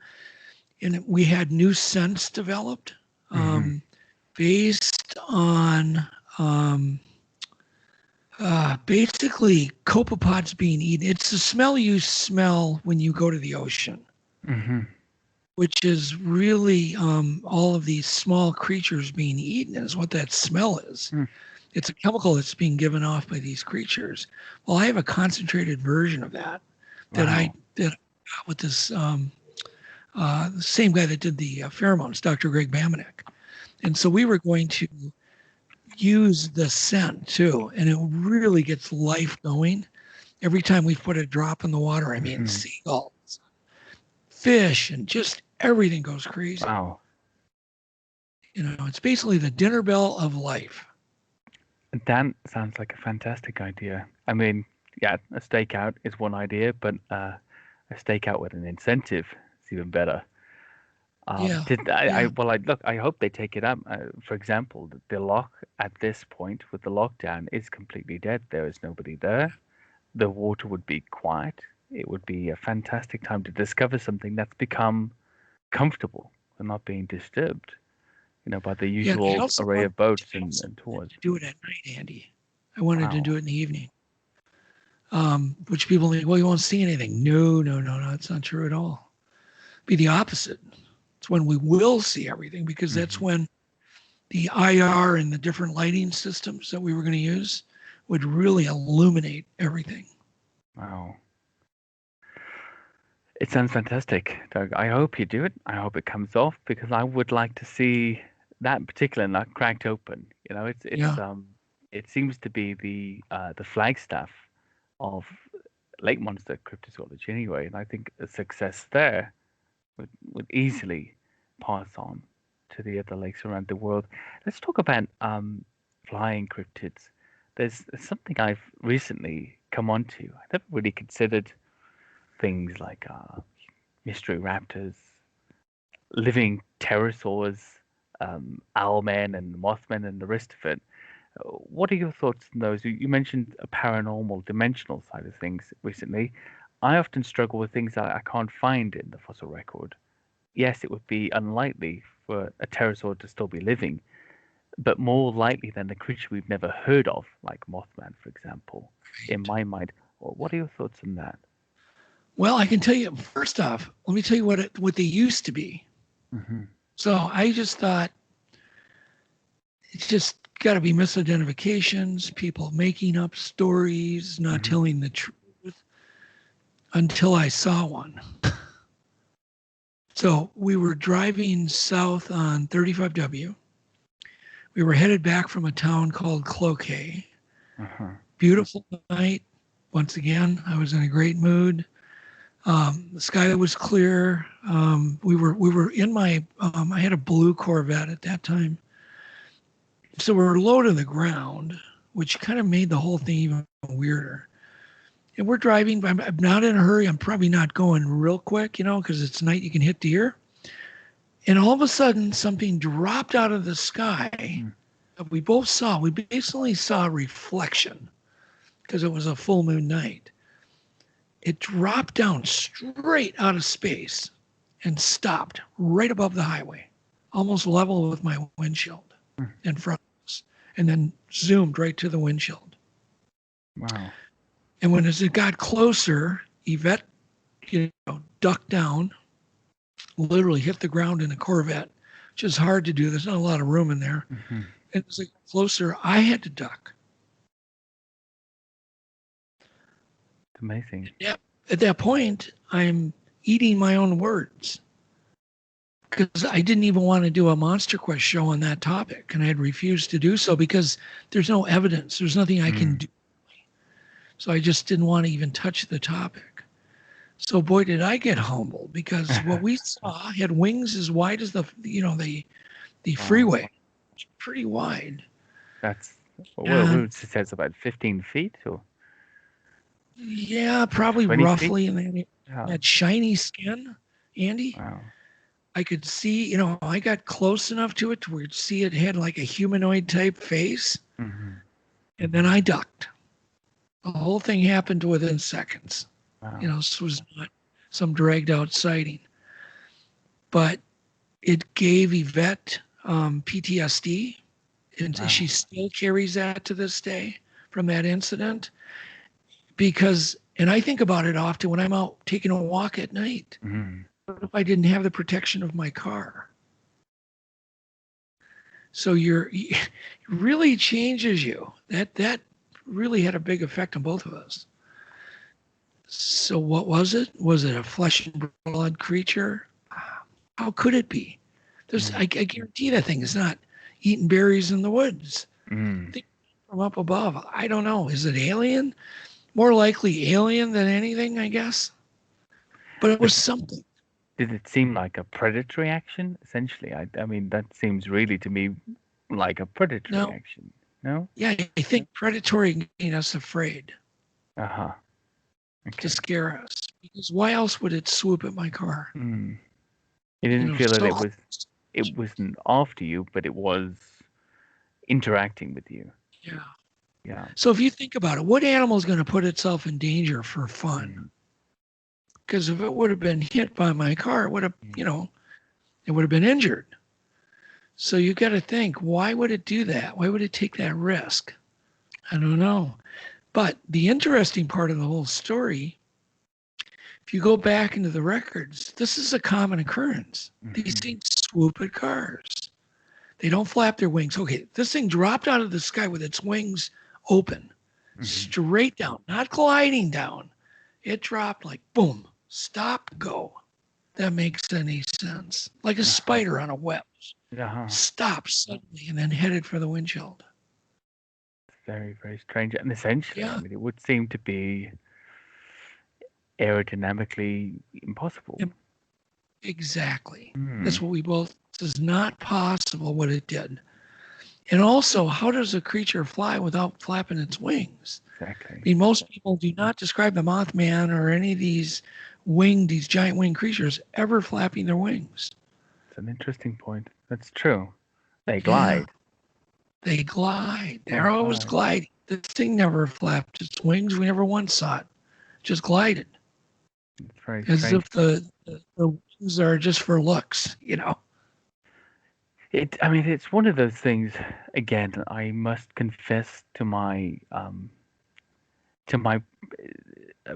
And we had new scents developed Hmm. um, based on basically copepods being eaten. It's the smell you smell when you go to the ocean, Hmm. which is really all of these small creatures being eaten is what that smell is. Mm. It's a chemical that's being given off by these creatures. Well, I have a concentrated version of that I Wow. did with this the same guy that did the pheromones, Dr. Greg Bamanek. And so we were going to use the scent too, and it really gets life going. Every time we put a drop in the water, I mean, Hmm. seagulls, fish, and just everything goes crazy. Wow. It's basically the dinner bell of life. That sounds like a fantastic idea. I mean, yeah, a stakeout is one idea, but a stakeout with an incentive. It's even better. Yeah. Did Yeah. well, look, I hope they take it up. For example, the lock at this point with the lockdown is completely dead. There is nobody there. The water would be quiet. It would be a fantastic time to discover something that's become comfortable and not being disturbed, by the Yeah. I usual also array wanted of boats I and, also and wanted tours. to do it at night, Andy. I wanted to Wow. do it in the evening. Which people think, well, you won't see anything. No, no, no, no. It's not true at all. Be the opposite. It's when we will see everything because that's Hmm. when the IR and the different lighting systems that we were going to use would really illuminate everything. Wow. It sounds fantastic, Doug. I hope you do it. I hope it comes off because I would like to see that particular nut cracked open. Yeah. It seems to be the flagstaff of lake monster cryptozoology anyway, and I think a success there would easily pass on to the other lakes around the world. Let's talk about flying cryptids. There's something I've recently come onto. I never really considered things like mystery raptors, living pterosaurs, owlmen and mothmen and the rest of it. What are your thoughts on those? You mentioned a paranormal, dimensional side of things recently. I often struggle with things that I can't find in the fossil record. Yes, it would be unlikely for a pterosaur to still be living, but more likely than a creature we've never heard of, like Mothman, for example, in my mind. What are your thoughts on that? Well, I can tell you first off, let me tell you what they used to be. Hmm. So I just thought it's just got to be misidentifications, people making up stories, not Hmm. telling the truth until I saw one. So we were driving south on 35W. We were headed back from a town called Cloquet. Uh-huh. Beautiful night. Once again, I was in a great mood. The sky was clear. We were in my. I had a blue Corvette at that time, so we were low to the ground, which kind of made the whole thing even weirder. And we're driving. I'm not in a hurry. I'm probably not going real quick, because it's night. You can hit deer. And all of a sudden, something dropped out of the sky Mm. that we both saw. We basically saw a reflection because it was a full moon night. It dropped down straight out of space and stopped right above the highway, almost level with my windshield Mm. in front of us, and then zoomed right to the windshield. Wow. And as it got closer, Yvette, ducked down, literally hit the ground in a Corvette, which is hard to do. There's not a lot of room in there. Hmm. And as it got closer, I had to duck. It's amazing. At that point, I'm eating my own words because I didn't even want to do a Monster Quest show on that topic. And I had refused to do so because there's no evidence, there's nothing I can Mm. do. So I just didn't want to even touch the topic. So boy, did I get humbled because what we saw had wings as wide as the Wow. freeway, pretty wide. That's And it says about 15 feet or yeah, probably 20 feet. roughly. And then Yeah. that shiny skin, Andy, Wow. I could see, I got close enough to it to where you'd see it had like a humanoid type face. Hmm. And then I ducked. The whole thing happened within seconds. Wow. This was not some dragged out sighting. But it gave Yvette PTSD, and she Wow. still carries that to this day from that incident. And I think about it often when I'm out taking a walk at night. Mm. What if I didn't have the protection of my car? So it really changes you. That really had a big effect on both of us. So what was it? Was it a flesh and blood creature? How could it be? I Mm. guarantee that thing is not eating berries in the woods. Mm. Think from up above. I don't know. Is it alien? More likely alien than anything, I guess. But it was But something. did it seem like a predatory action? Essentially, I mean, that seems really to me like a predatory Now, action. No? yeah, I think predatory made us afraid Uh-huh. to Okay. scare us. Because why else would it swoop at my car? Mm. You didn't feel that So it wasn't after you, but it was interacting with you. yeah. Yeah. So if you think about it, what animal is going to put itself in danger for fun? Mm. Because if it would have been hit by my car, it would have, Mm. it would have been injured. So you got to think, why would it do that? Why would it take that risk? I don't know. But the interesting part of the whole story, if you go back into the records, this is a common occurrence. These Mhm. things swoop at cars. They don't flap their wings. Okay, this thing dropped out of the sky with its wings open, Mhm. straight down, not gliding down. It dropped like boom, stop, go. That makes any sense. Like a Uh-huh. spider on a web. Uh-huh. Stopped suddenly and then headed for the windshield. Very, very strange. And essentially, I Yeah, mean, it would seem to be aerodynamically impossible. exactly. Hmm. That's what we both, this is not possible what it did. And also, how does a creature fly without flapping its wings? I Exactly. mean, most people do not describe the Mothman or any of these giant winged creatures ever flapping their wings. It's an interesting point. That's true. They Yeah, glide. they glide. They They're always glide. gliding. This thing never flapped its wings. We never once saw it. Just glided It's very as strange. if the wings are just for looks. I mean, it's one of those things. Again, I must confess to my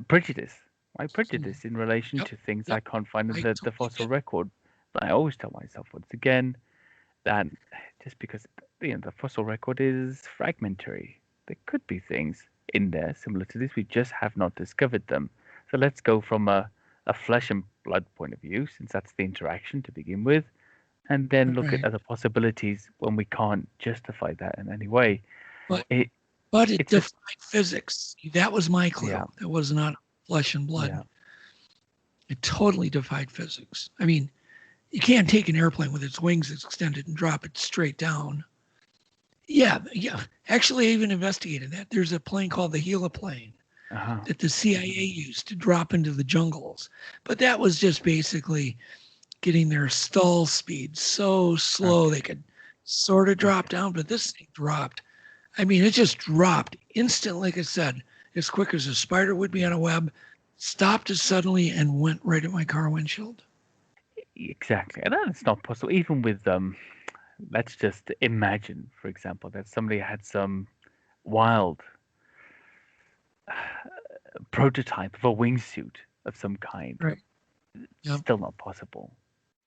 prejudice. My Mm. prejudice in relation Yep, to things I yep. can't find in I the totally fossil get record. But I always tell myself once again that just because the fossil record is fragmentary, there could be things in there similar to this. We just have not discovered them. So let's go from a flesh and blood point of view, since that's the interaction to begin with, and then it. look at Right. other possibilities when we can't justify that in any way. But It but it it's a defied physics. That was my yeah, clue. That was not flesh and blood. yeah. It totally defied physics. I mean, you can't take an airplane with its wings extended and drop it straight down. Yeah, yeah. Actually, I even investigated that. There's a plane called the Gila plane Uh-huh. that the CIA used to drop into the jungles. But that was just basically getting their stall speed so slow Okay. they could sort of drop Okay. down. But this thing dropped. I mean, it just dropped instantly, like I said, as quick as a spider would be on a web, stopped as suddenly and went right at my car windshield. Exactly. And that's not possible. Even with let's just imagine, for example, that somebody had some wild prototype of a wingsuit of some kind. Right. Yep. Still not possible.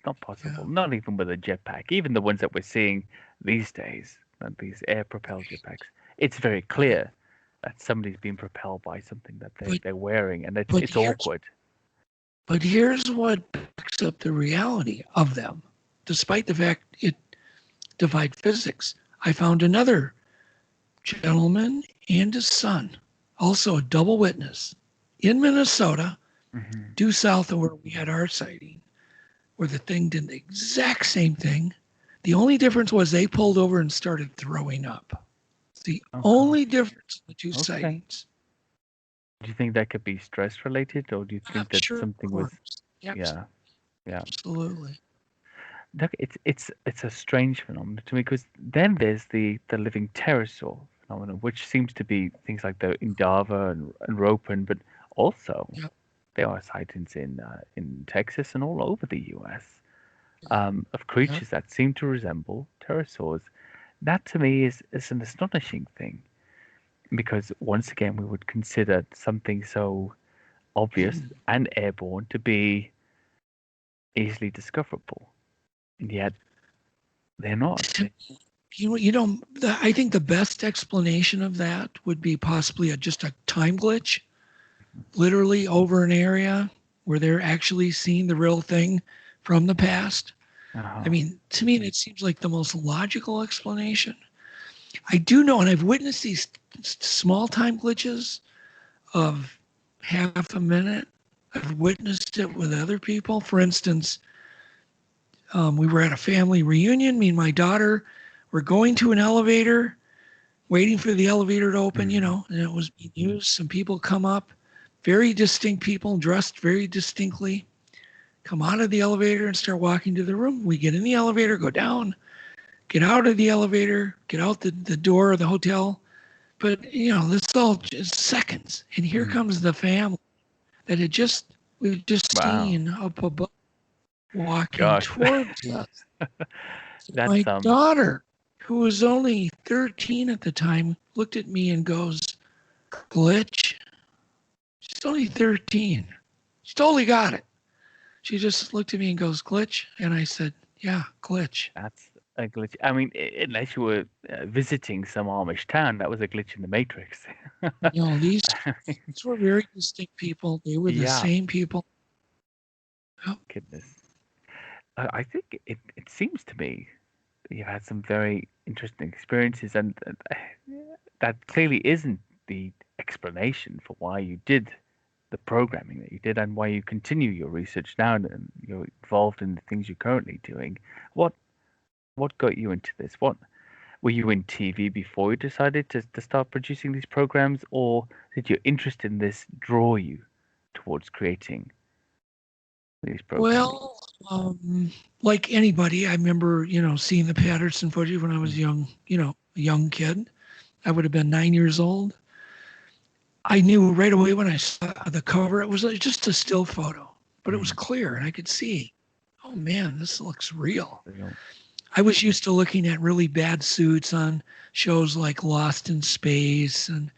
Not possible. Yeah. Not even with a jetpack. Even the ones that we're seeing these days, these air-propelled jetpacks. It's very Right. clear that somebody's being propelled by something that But they're wearing, and but it's here's awkward. but here's what backs up the reality of them, despite the fact it defied physics. I found another gentleman and his son, also a double witness, in Minnesota, Hmm. due south of where we had our sighting, where the thing did the exact same thing. The only difference was they pulled over and started throwing up. It's the Okay. only difference in the two Okay. sightings. Do you think that could be stress related, or do you I'm think that sure, of something was? course. Yes, Yeah, yeah. absolutely. Look, it's a strange phenomenon to me because then there's the living pterosaur phenomenon, which seems to be things like the Indava and Ropen, but also Yep. there are sightings in Texas and all over the U.S. Of Yep. creatures that seem to resemble pterosaurs. That to me is an astonishing thing because once again we would consider something so obvious and airborne to be easily discoverable, and yet they're not. I think the best explanation of that would be possibly just a time glitch, literally over an area where they're actually seeing the real thing from the past. I Uh-huh. mean, to me, that seems like the most logical explanation. I do know, and I've witnessed these small time glitches of half a minute. I've witnessed it with other people. For instance, we were at a family reunion. Me and my daughter were going to an elevator, waiting for the elevator to open, Mhm. and it was being used. Some people come up. very distinct people dressed very distinctly come out of the elevator and start walking to the room. We get in the elevator, go down, get out of the elevator, get out the door of the hotel. But, this all just seconds. And here comes the family that we've just Wow. seen up above walking Gosh. towards us. My That's daughter, who was only 13 at the time, looked at me and goes, glitch. She's only 13. She totally got it. She just looked at me and goes, glitch. And I said, yeah, glitch. that's a glitch. I mean, unless you were visiting some Amish town, that was a glitch in the Matrix. These were very distinct people. They were the Yeah, same people. Yep. goodness. I think it seems to me that you had some very interesting experiences, and that clearly isn't the explanation for why you did the programming that you did and why you continue your research now and you're involved in the things you're currently doing. What what got you into this? What were you in TV before you decided to start producing these programs, or did your interest in this draw you towards creating these programming? Well, like anybody, I remember, seeing the Patterson footage when I was Mm, young, a young kid. I would have been 9 years old. I knew right away when I saw the cover, it was just a still photo, but it was mm, clear and I could see, oh man, this looks real. real. I was used to looking at really bad suits on shows like Lost in Space, and,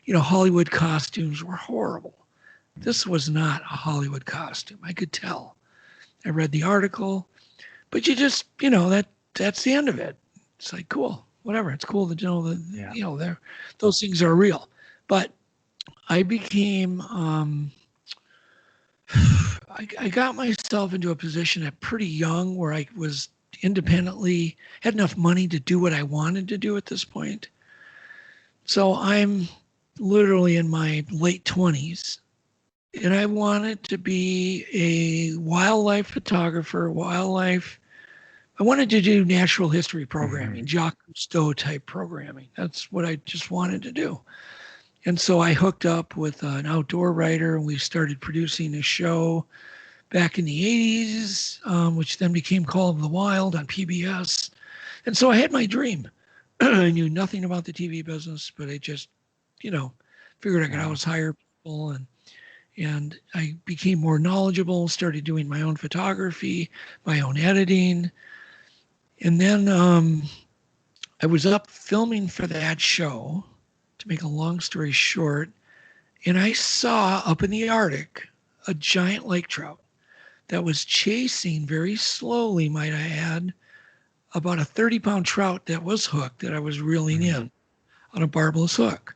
Hollywood costumes were horrible. Mm, This was not a Hollywood costume. I could tell. I read the article, but you just, that's the end of it. It's like, cool, whatever. It's cool to know that, yeah. those things are real. But I became, I got myself into a position at pretty young where I was independently, had enough money to do what I wanted to do at this point. So I'm literally in my late 20s, and I wanted to be a wildlife photographer, I wanted to do natural history Hmm. programming, Jacques Cousteau type programming. That's what I just wanted to do. And so I hooked up with an outdoor writer, and we started producing a show back in the 80s, which then became Call of the Wild on PBS. And so I had my dream. I knew nothing about the TV business, but I just, you know, figured I could Yeah. always hire people, and I became more knowledgeable, started doing my own photography, my own editing. And then I was up filming for that show, to make a long story short, and I saw up in the Arctic a giant lake trout that was chasing very slowly, might I add, about a 30-pound trout that was hooked that I was reeling Mm, in on a barbless hook.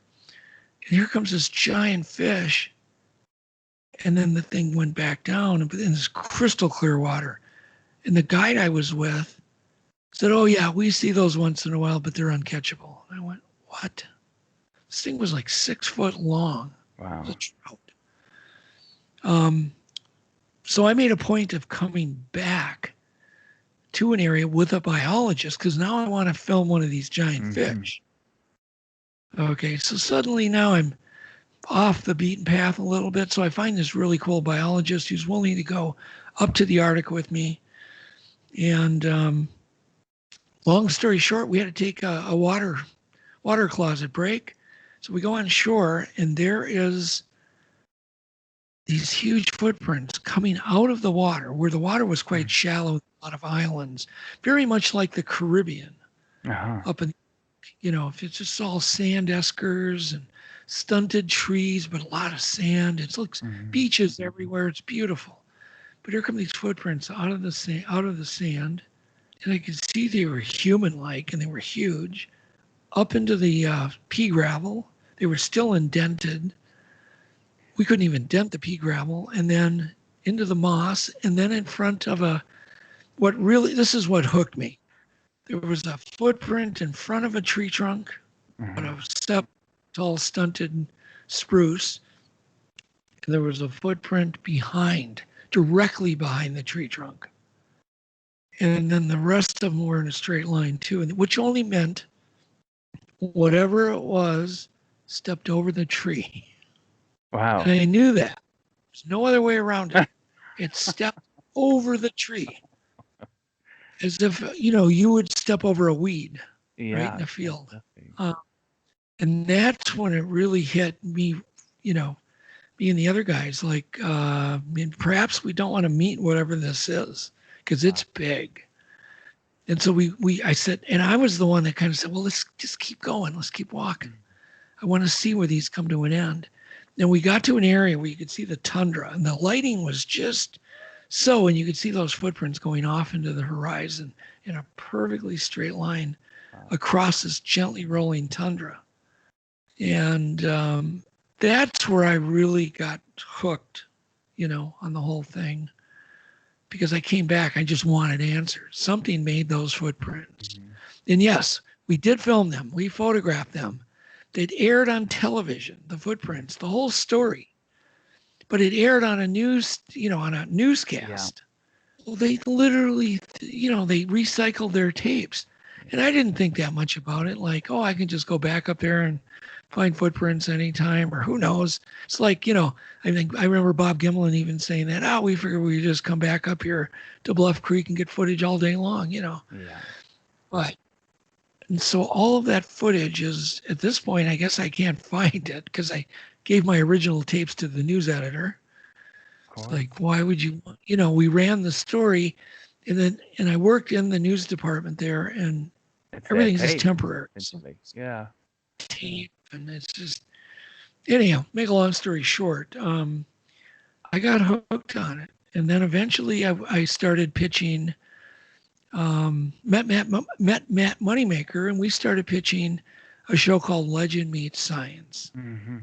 And here comes this giant fish. And then the thing went back down in this crystal clear water. And the guide I was with said, oh, yeah, we see those once in a while, but they're uncatchable. And I went, what? This thing was like 6 foot long. It was wow. a trout. Um, so I made a point of coming back to an area with a biologist because now I want to film one of these giant Hmm. fish. Okay, so suddenly now I'm off the beaten path a little bit. So I find this really cool biologist who's willing to go up to the Arctic with me. And long story short, we had to take a water closet break. So we go on shore, and there is these huge footprints coming out of the water, where the water was quite shallow, a lot of islands, very much like the Caribbean Uh-huh. up in, if it's just all sand eskers and stunted trees, but a lot of sand. It looks Hmm. beaches everywhere. It's beautiful. But here come these footprints out of the sand, and I could see they were human-like and they were huge. Up into the pea gravel, they were still indented. We couldn't even dent the pea gravel, and then into the moss, and then in front of this is what hooked me. There was a footprint in front of a tree trunk, Hmm. about a step tall stunted spruce, and there was a footprint directly behind the tree trunk. And then the rest of them were in a straight line too, which only meant whatever it was stepped over the tree. Wow. And I knew that. There's no other way around it. It stepped over the tree as if, you would step over a weed right in Yeah, the field. definitely. Uh, and that's when it really hit me, you know, me and the other guys, like, perhaps we don't want to meet whatever this is because Wow. it's big. And so I said, and I was the one that kind of said, well, let's just keep going. Let's keep walking. Mm. I want to see where these come to an end. And we got to an area where you could see the tundra, and the lighting was just so, and you could see those footprints going off into the horizon in a perfectly straight line Wow. across this gently rolling tundra. And that's where I really got hooked, on the whole thing. Because I came back, I just wanted answers. Something made those footprints. Mhm. And yes, we did film them, we photographed them. They'd aired on television, the footprints, the whole story. But it aired on on a Yeah. newscast. Well, they literally, they recycled their tapes. And I didn't think that much about it. Like, oh, I can just go back up there and find footprints anytime, or who knows. It's like, I think I remember Bob Gimlin even saying that, oh, we figure we just come back up here to Bluff Creek and get footage all day long. Yeah. But, and so all of that footage is, at this point, I guess I can't find it because I gave my original tapes to the news editor. Of It's course. like, why would you, we ran the story and I worked in the news department there, and It's their everything's just tape, temporary. So essentially. Yeah. tape, and it's just, anyhow, make a long story short, I got hooked on it. And then eventually I started pitching, met Matt Moneymaker, and we started pitching a show called Legend Meets Science, Hmm.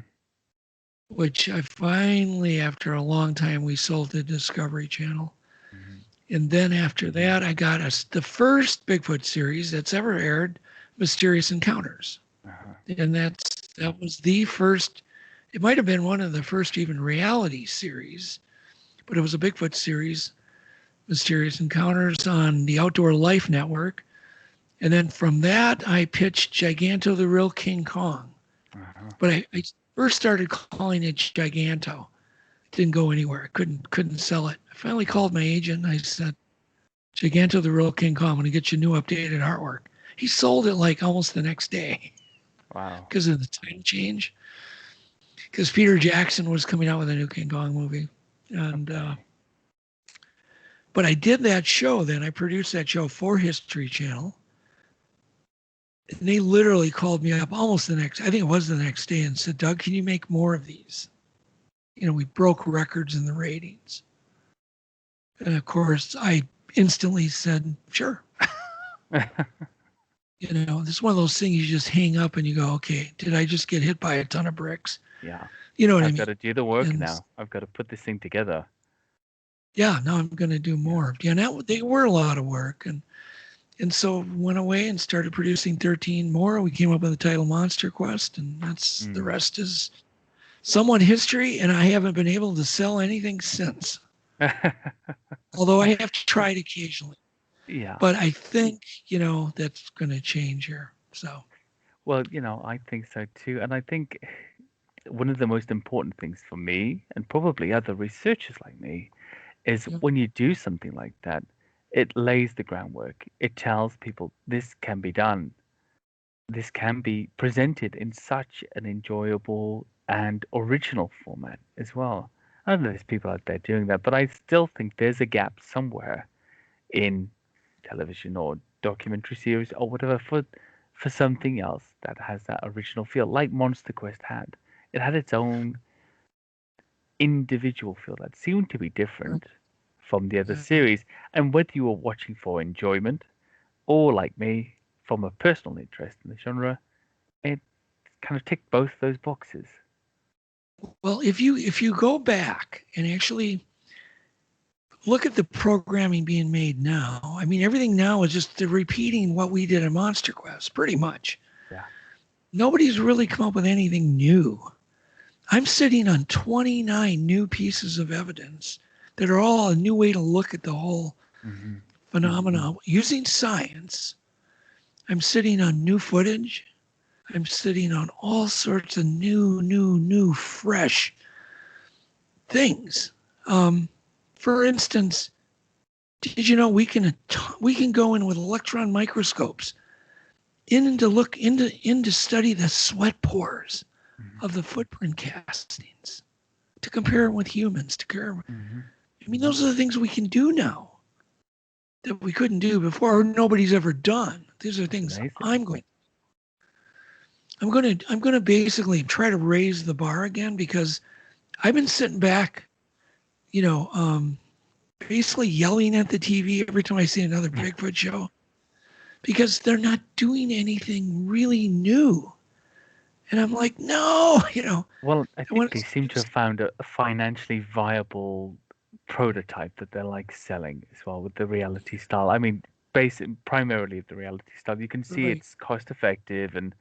which I finally, after a long time, we sold to Discovery Channel. Hmm. And then after that, I got the first Bigfoot series that's ever aired, Mysterious Encounters. Uh-huh. And that was the first, it might have been one of the first even reality series, but it was a Bigfoot series, Mysterious Encounters on the Outdoor Life Network. And then from that, I pitched Giganto the Real King Kong. Uh-huh. But I first started calling it Giganto. It didn't go anywhere. I couldn't sell it. I finally called my agent and I said, Giganto the Real King Kong, I'm going to get you new updated artwork. He sold it like almost the next day Wow. because of the time change. Because Peter Jackson was coming out with a new King Kong movie. And Okay. but I did that show then. I produced that show for History Channel. And they literally called me up almost I think it was the next day, and said, Doug, can you make more of these? We broke records in the ratings. And of course, I instantly said, sure. This is one of those things you just hang up and you go, okay, did I just get hit by a ton of bricks? Yeah. You know what I I've mean? got to do the work And now. I've got to put this thing together. yeah, now I'm going to do Yeah. more. Yeah, now they were a lot of work. And so went away and started producing 13 more. We came up with the title Monster Quest, and that's the Mm. rest is somewhat history. And I haven't been able to sell anything since, although I have tried occasionally. Yeah. But I think, that's going to change here. So, Well, I think so too. And I think one of the most important things for me, and probably other researchers like me, is yeah, when you do something like that, it lays the groundwork. It tells people this can be done. This can be presented in such an enjoyable and original format as well. I don't know if there's people out there doing that, but I still think there's a gap somewhere in television or documentary series or whatever for something else that has that original feel, like Monster Quest had. It had its own individual feel that seemed to be yeah, different from the other yeah. series. And whether you were watching for enjoyment or, like me, from a personal interest in the genre, it kind of ticked both those boxes. Well, if you go back and actually look at the programming being made now, I mean, everything now is just repeating what we did in Monster Quest, pretty much. Yeah. Nobody's really come up with anything new. I'm sitting on 29 new pieces of evidence that are all a new way to look at the whole Hmm. phenomenon using science. I'm sitting on new footage. I'm sitting on all sorts of new, fresh. things. For instance, did you know we can go in with electron microscopes to study the sweat pores of the footprint castings, to compare it with humans, I mean, those are the things we can do now that we couldn't do before, or nobody's ever done. These are things I'm going to basically try to raise the bar again, because I've been sitting back, basically yelling at the TV every time I see another Bigfoot show, because they're not doing anything really new. And I'm like, no, Well, I think they seem to have found a financially viable prototype that they're like selling as well with the reality style. I mean, primarily the reality style. You can see Right. it's cost effective and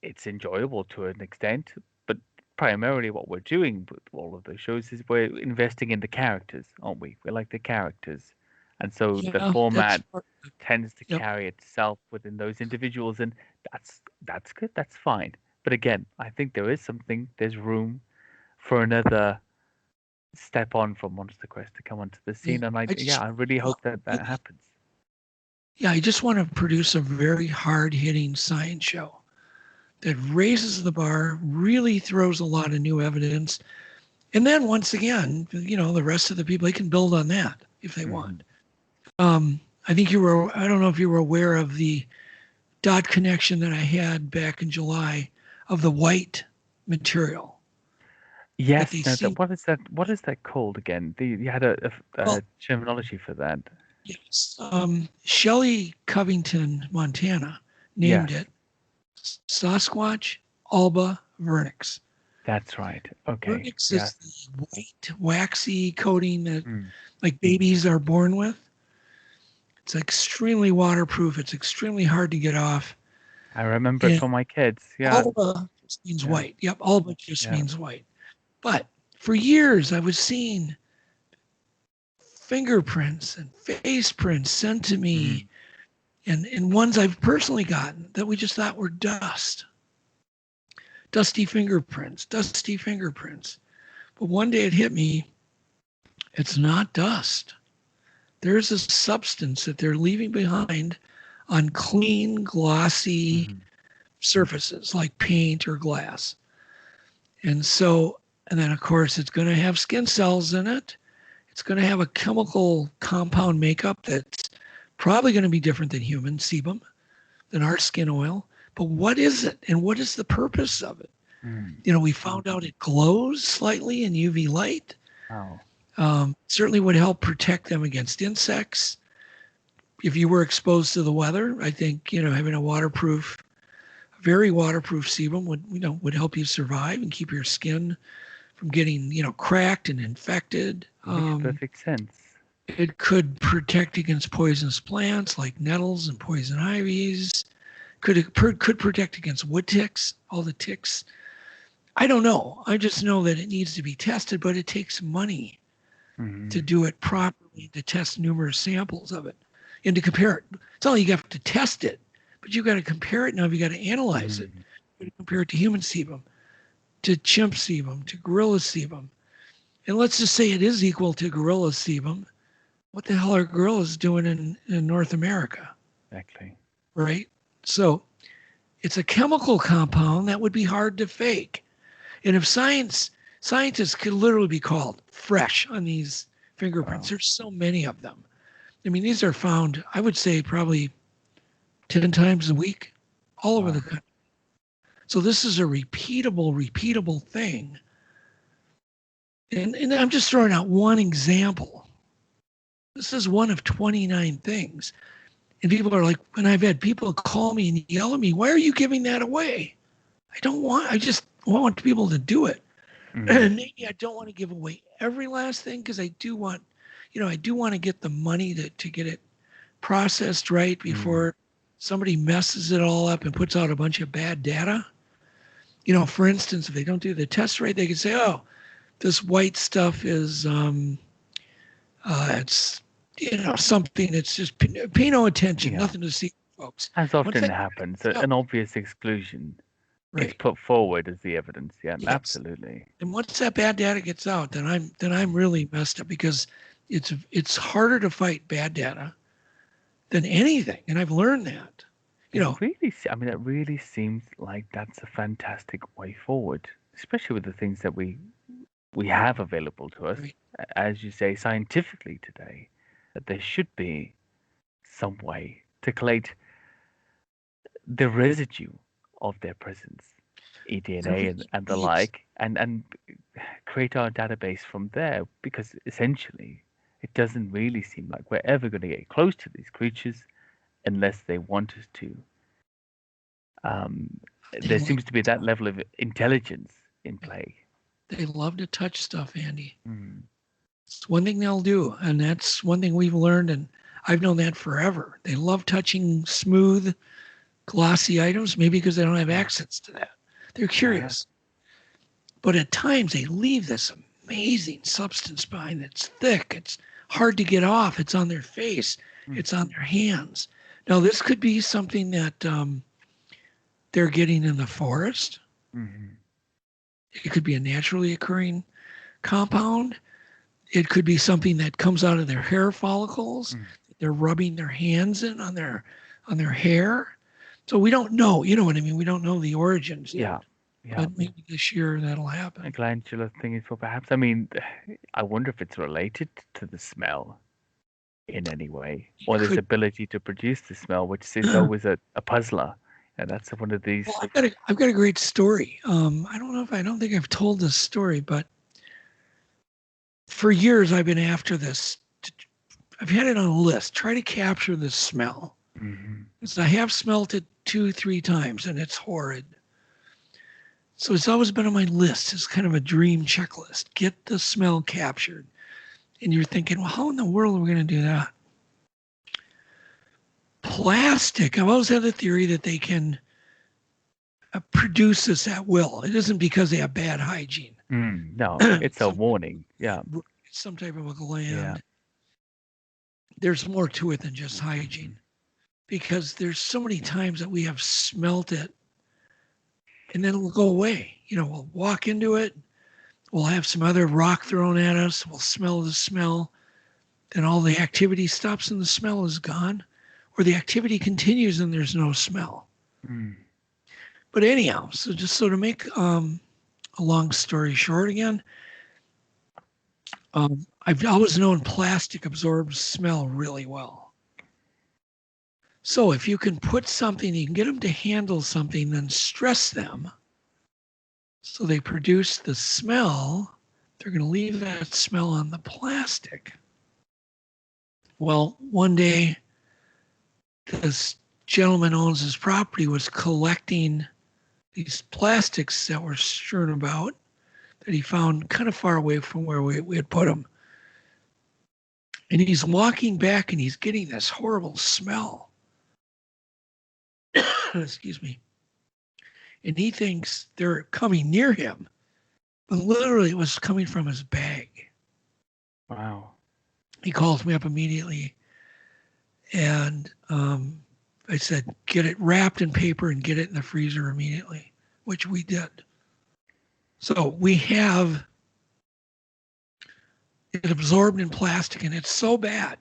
it's enjoyable to an extent. But primarily, what we're doing with all of those shows is we're investing in the characters, aren't we? We like the characters, and so the format tends to carry itself within those individuals, and that's good. That's fine. But again, I think there's room for another step on from Monster Quest to come onto the scene, and I really hope that happens. Yeah, I just want to produce a very hard-hitting science show that raises the bar, really throws a lot of new evidence, and then once again, the rest of the people, they can build on that if they want. I don't know if you were aware of the dot connection that I had back in July of the white material. Yes. What is that? What is that called again? You had a terminology for that. Yes. Shelley Covington, Montana, named it Sasquatch alba vernix. That's right. Okay. Vernix is the white, waxy coating that like babies are born with. It's extremely waterproof. It's extremely hard to get off. I remember it from my kids. Yeah. Alba just means white. Yep. Alba just means white. But for years, I was seeing fingerprints and face prints sent to me, and ones I've personally gotten that we just thought were dust. Dusty fingerprints. But one day it hit me, it's not dust. There's a substance that they're leaving behind on clean, glossy surfaces like paint or glass. And then of course it's going to have skin cells in it. It's going to have a chemical compound makeup that's probably going to be different than human sebum, than our skin oil. But what is it, and what is the purpose of it? We found out it glows slightly in UV light. Certainly would help protect them against insects. If you were exposed to the weather, I think having a very waterproof sebum would help you survive and keep your skin from getting cracked and infected. Makes perfect sense. It could protect against poisonous plants like nettles and poison ivies. Could protect against wood ticks, all the ticks. I don't know. I just know that it needs to be tested, but it takes money to do it properly, to test numerous samples of it and to compare it. It's not like you have to test it, but you got to compare it now. You got to analyze it. You got to compare it to human sebum, to chimp sebum, to gorilla sebum. And let's just say it is equal to gorilla sebum. What the hell are gorillas doing in North America? Exactly. Right? So it's a chemical compound that would be hard to fake. And if scientists could literally be called fresh on these fingerprints, there's so many of them. I mean, these are found, I would say, probably 10 times a week all over the country. So this is a repeatable thing. And I'm just throwing out one example. This is one of 29 things. And people are like, and I've had people call me and yell at me, why are you giving that away? I just want people to do it. And maybe I don't want to give away every last thing because I do want to get the money to get it processed right before somebody messes it all up and puts out a bunch of bad data. For instance, if they don't do the test right, they can say, oh, this white stuff is, it's, something that's just pay no attention, nothing to see, folks. As often happens, an obvious exclusion. It's Right. put forward as the evidence. Yeah, Yes. absolutely. And once that bad data gets out, then I'm really messed up because it's harder to fight bad data than anything. And I've learned that. You know, I mean, it really seems like that's a fantastic way forward, especially with the things that we have available to us, right, as you say, scientifically today, that there should be some way to collate the residue of their presence, there eDNA really and the needs like, and create our database from there. Because essentially, it doesn't really seem like we're ever going to get close to these creatures unless they want us to. Um, they there love seems to be that level of intelligence in yeah, play. they love to touch stuff, Andy. Mm. It's one thing they'll do, and that's one thing we've learned, and I've known that forever. They love touching smooth, glossy items, maybe because they don't have Mm. access to that. They're Ah, curious. But at times they leave this amazing substance behind that's thick. It's hard to get off. It's on their face. mm, It's on their hands. Now, this could be something that they're getting in the forest. mhm, It could be a naturally occurring compound. It could be something that comes out of their hair follicles. mm. They're rubbing their hands in on their hair. So we don't know. You know what I mean? We don't know the origins yet. Yeah, yeah. But maybe this year that'll A happen. glandular thing is well, perhaps. I mean, I wonder if it's related to the smell in any way, It or this could. ability to produce the smell, which is always a puzzler. And that's one of these. Well, I've got a great story. I don't think I've told this story, but for years I've been after this. I've had it on a list. Try to capture this smell. Mhm, 'Cause I have smelt it 2, 3 times, and it's horrid. So it's always been on my list. It's kind of a dream checklist. Get the smell captured. And you're thinking, well, how in the world are we going to do that? Plastic. I've always had the theory that they can produce this at will. It isn't because they have bad hygiene. No, it's a some, warning. Yeah, some type of a yeah. gland. There's more to it than just Mhm, hygiene because there's so many times that we have smelt it and then it'll go away. You know, we'll walk into it, we'll have some other rock thrown at us, we'll smell the smell, then all the activity stops and the smell is gone, or the activity continues and there's no smell. mm, But anyhow, so just so to make a long story short again, I've always known plastic absorbs smell really well. So if you can put something, you can get them to handle something, then stress them so they produce the smell, they're going to leave that smell on the plastic. Well, one day, this gentleman owns his property was collecting these plastics that were strewn about that he found kind of far away from where we had put them. And he's walking back and he's getting this horrible smell. Excuse me. And he thinks they're coming near him, but literally it was coming from his bag. wow. He calls me up immediately and I said, get it wrapped in paper and get it in the freezer immediately, which we did. So we have it absorbed in plastic and it's so bad.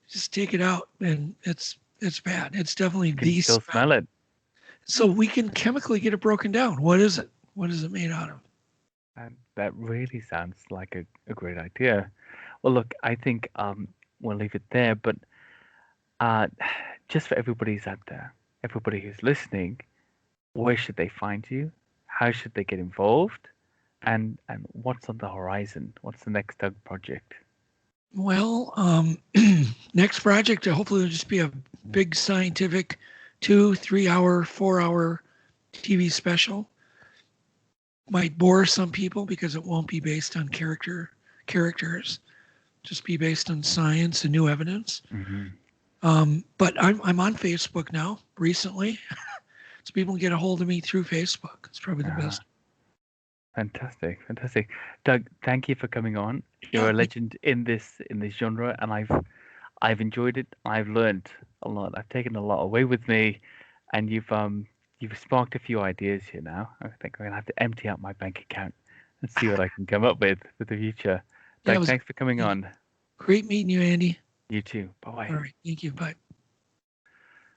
Just take it out and it's bad. It's definitely You can the still smell. smell it. So we can chemically get it broken down. What is it? What is it made out of? And that really sounds like a great idea. Well, look, I think we'll leave it there, but uh, just for everybody who's out there, everybody who's listening, where should they find you? How should they get involved? And what's on the horizon? What's the next Doug project? Well, next project, hopefully it'll just be a big scientific 2, 3 hour, 4 hour TV special. Might bore some people because it won't be based on characters, just be based on science and new evidence. Hmm. But I'm on Facebook now recently, so people can get a hold of me through Facebook. It's probably the Uh, best. fantastic, fantastic. Doug, thank you for coming on. You're Yeah, a legend in this genre, and I've enjoyed it. I've learned a lot. I've taken a lot away with me, and you've you've sparked a few ideas here now. I think I'm gonna have to empty out my bank account and see what I can come up with for the future. Yeah, it Doug, was thanks for coming on. great meeting you, Andy. You too. Bye bye. All right. Thank you. Bye.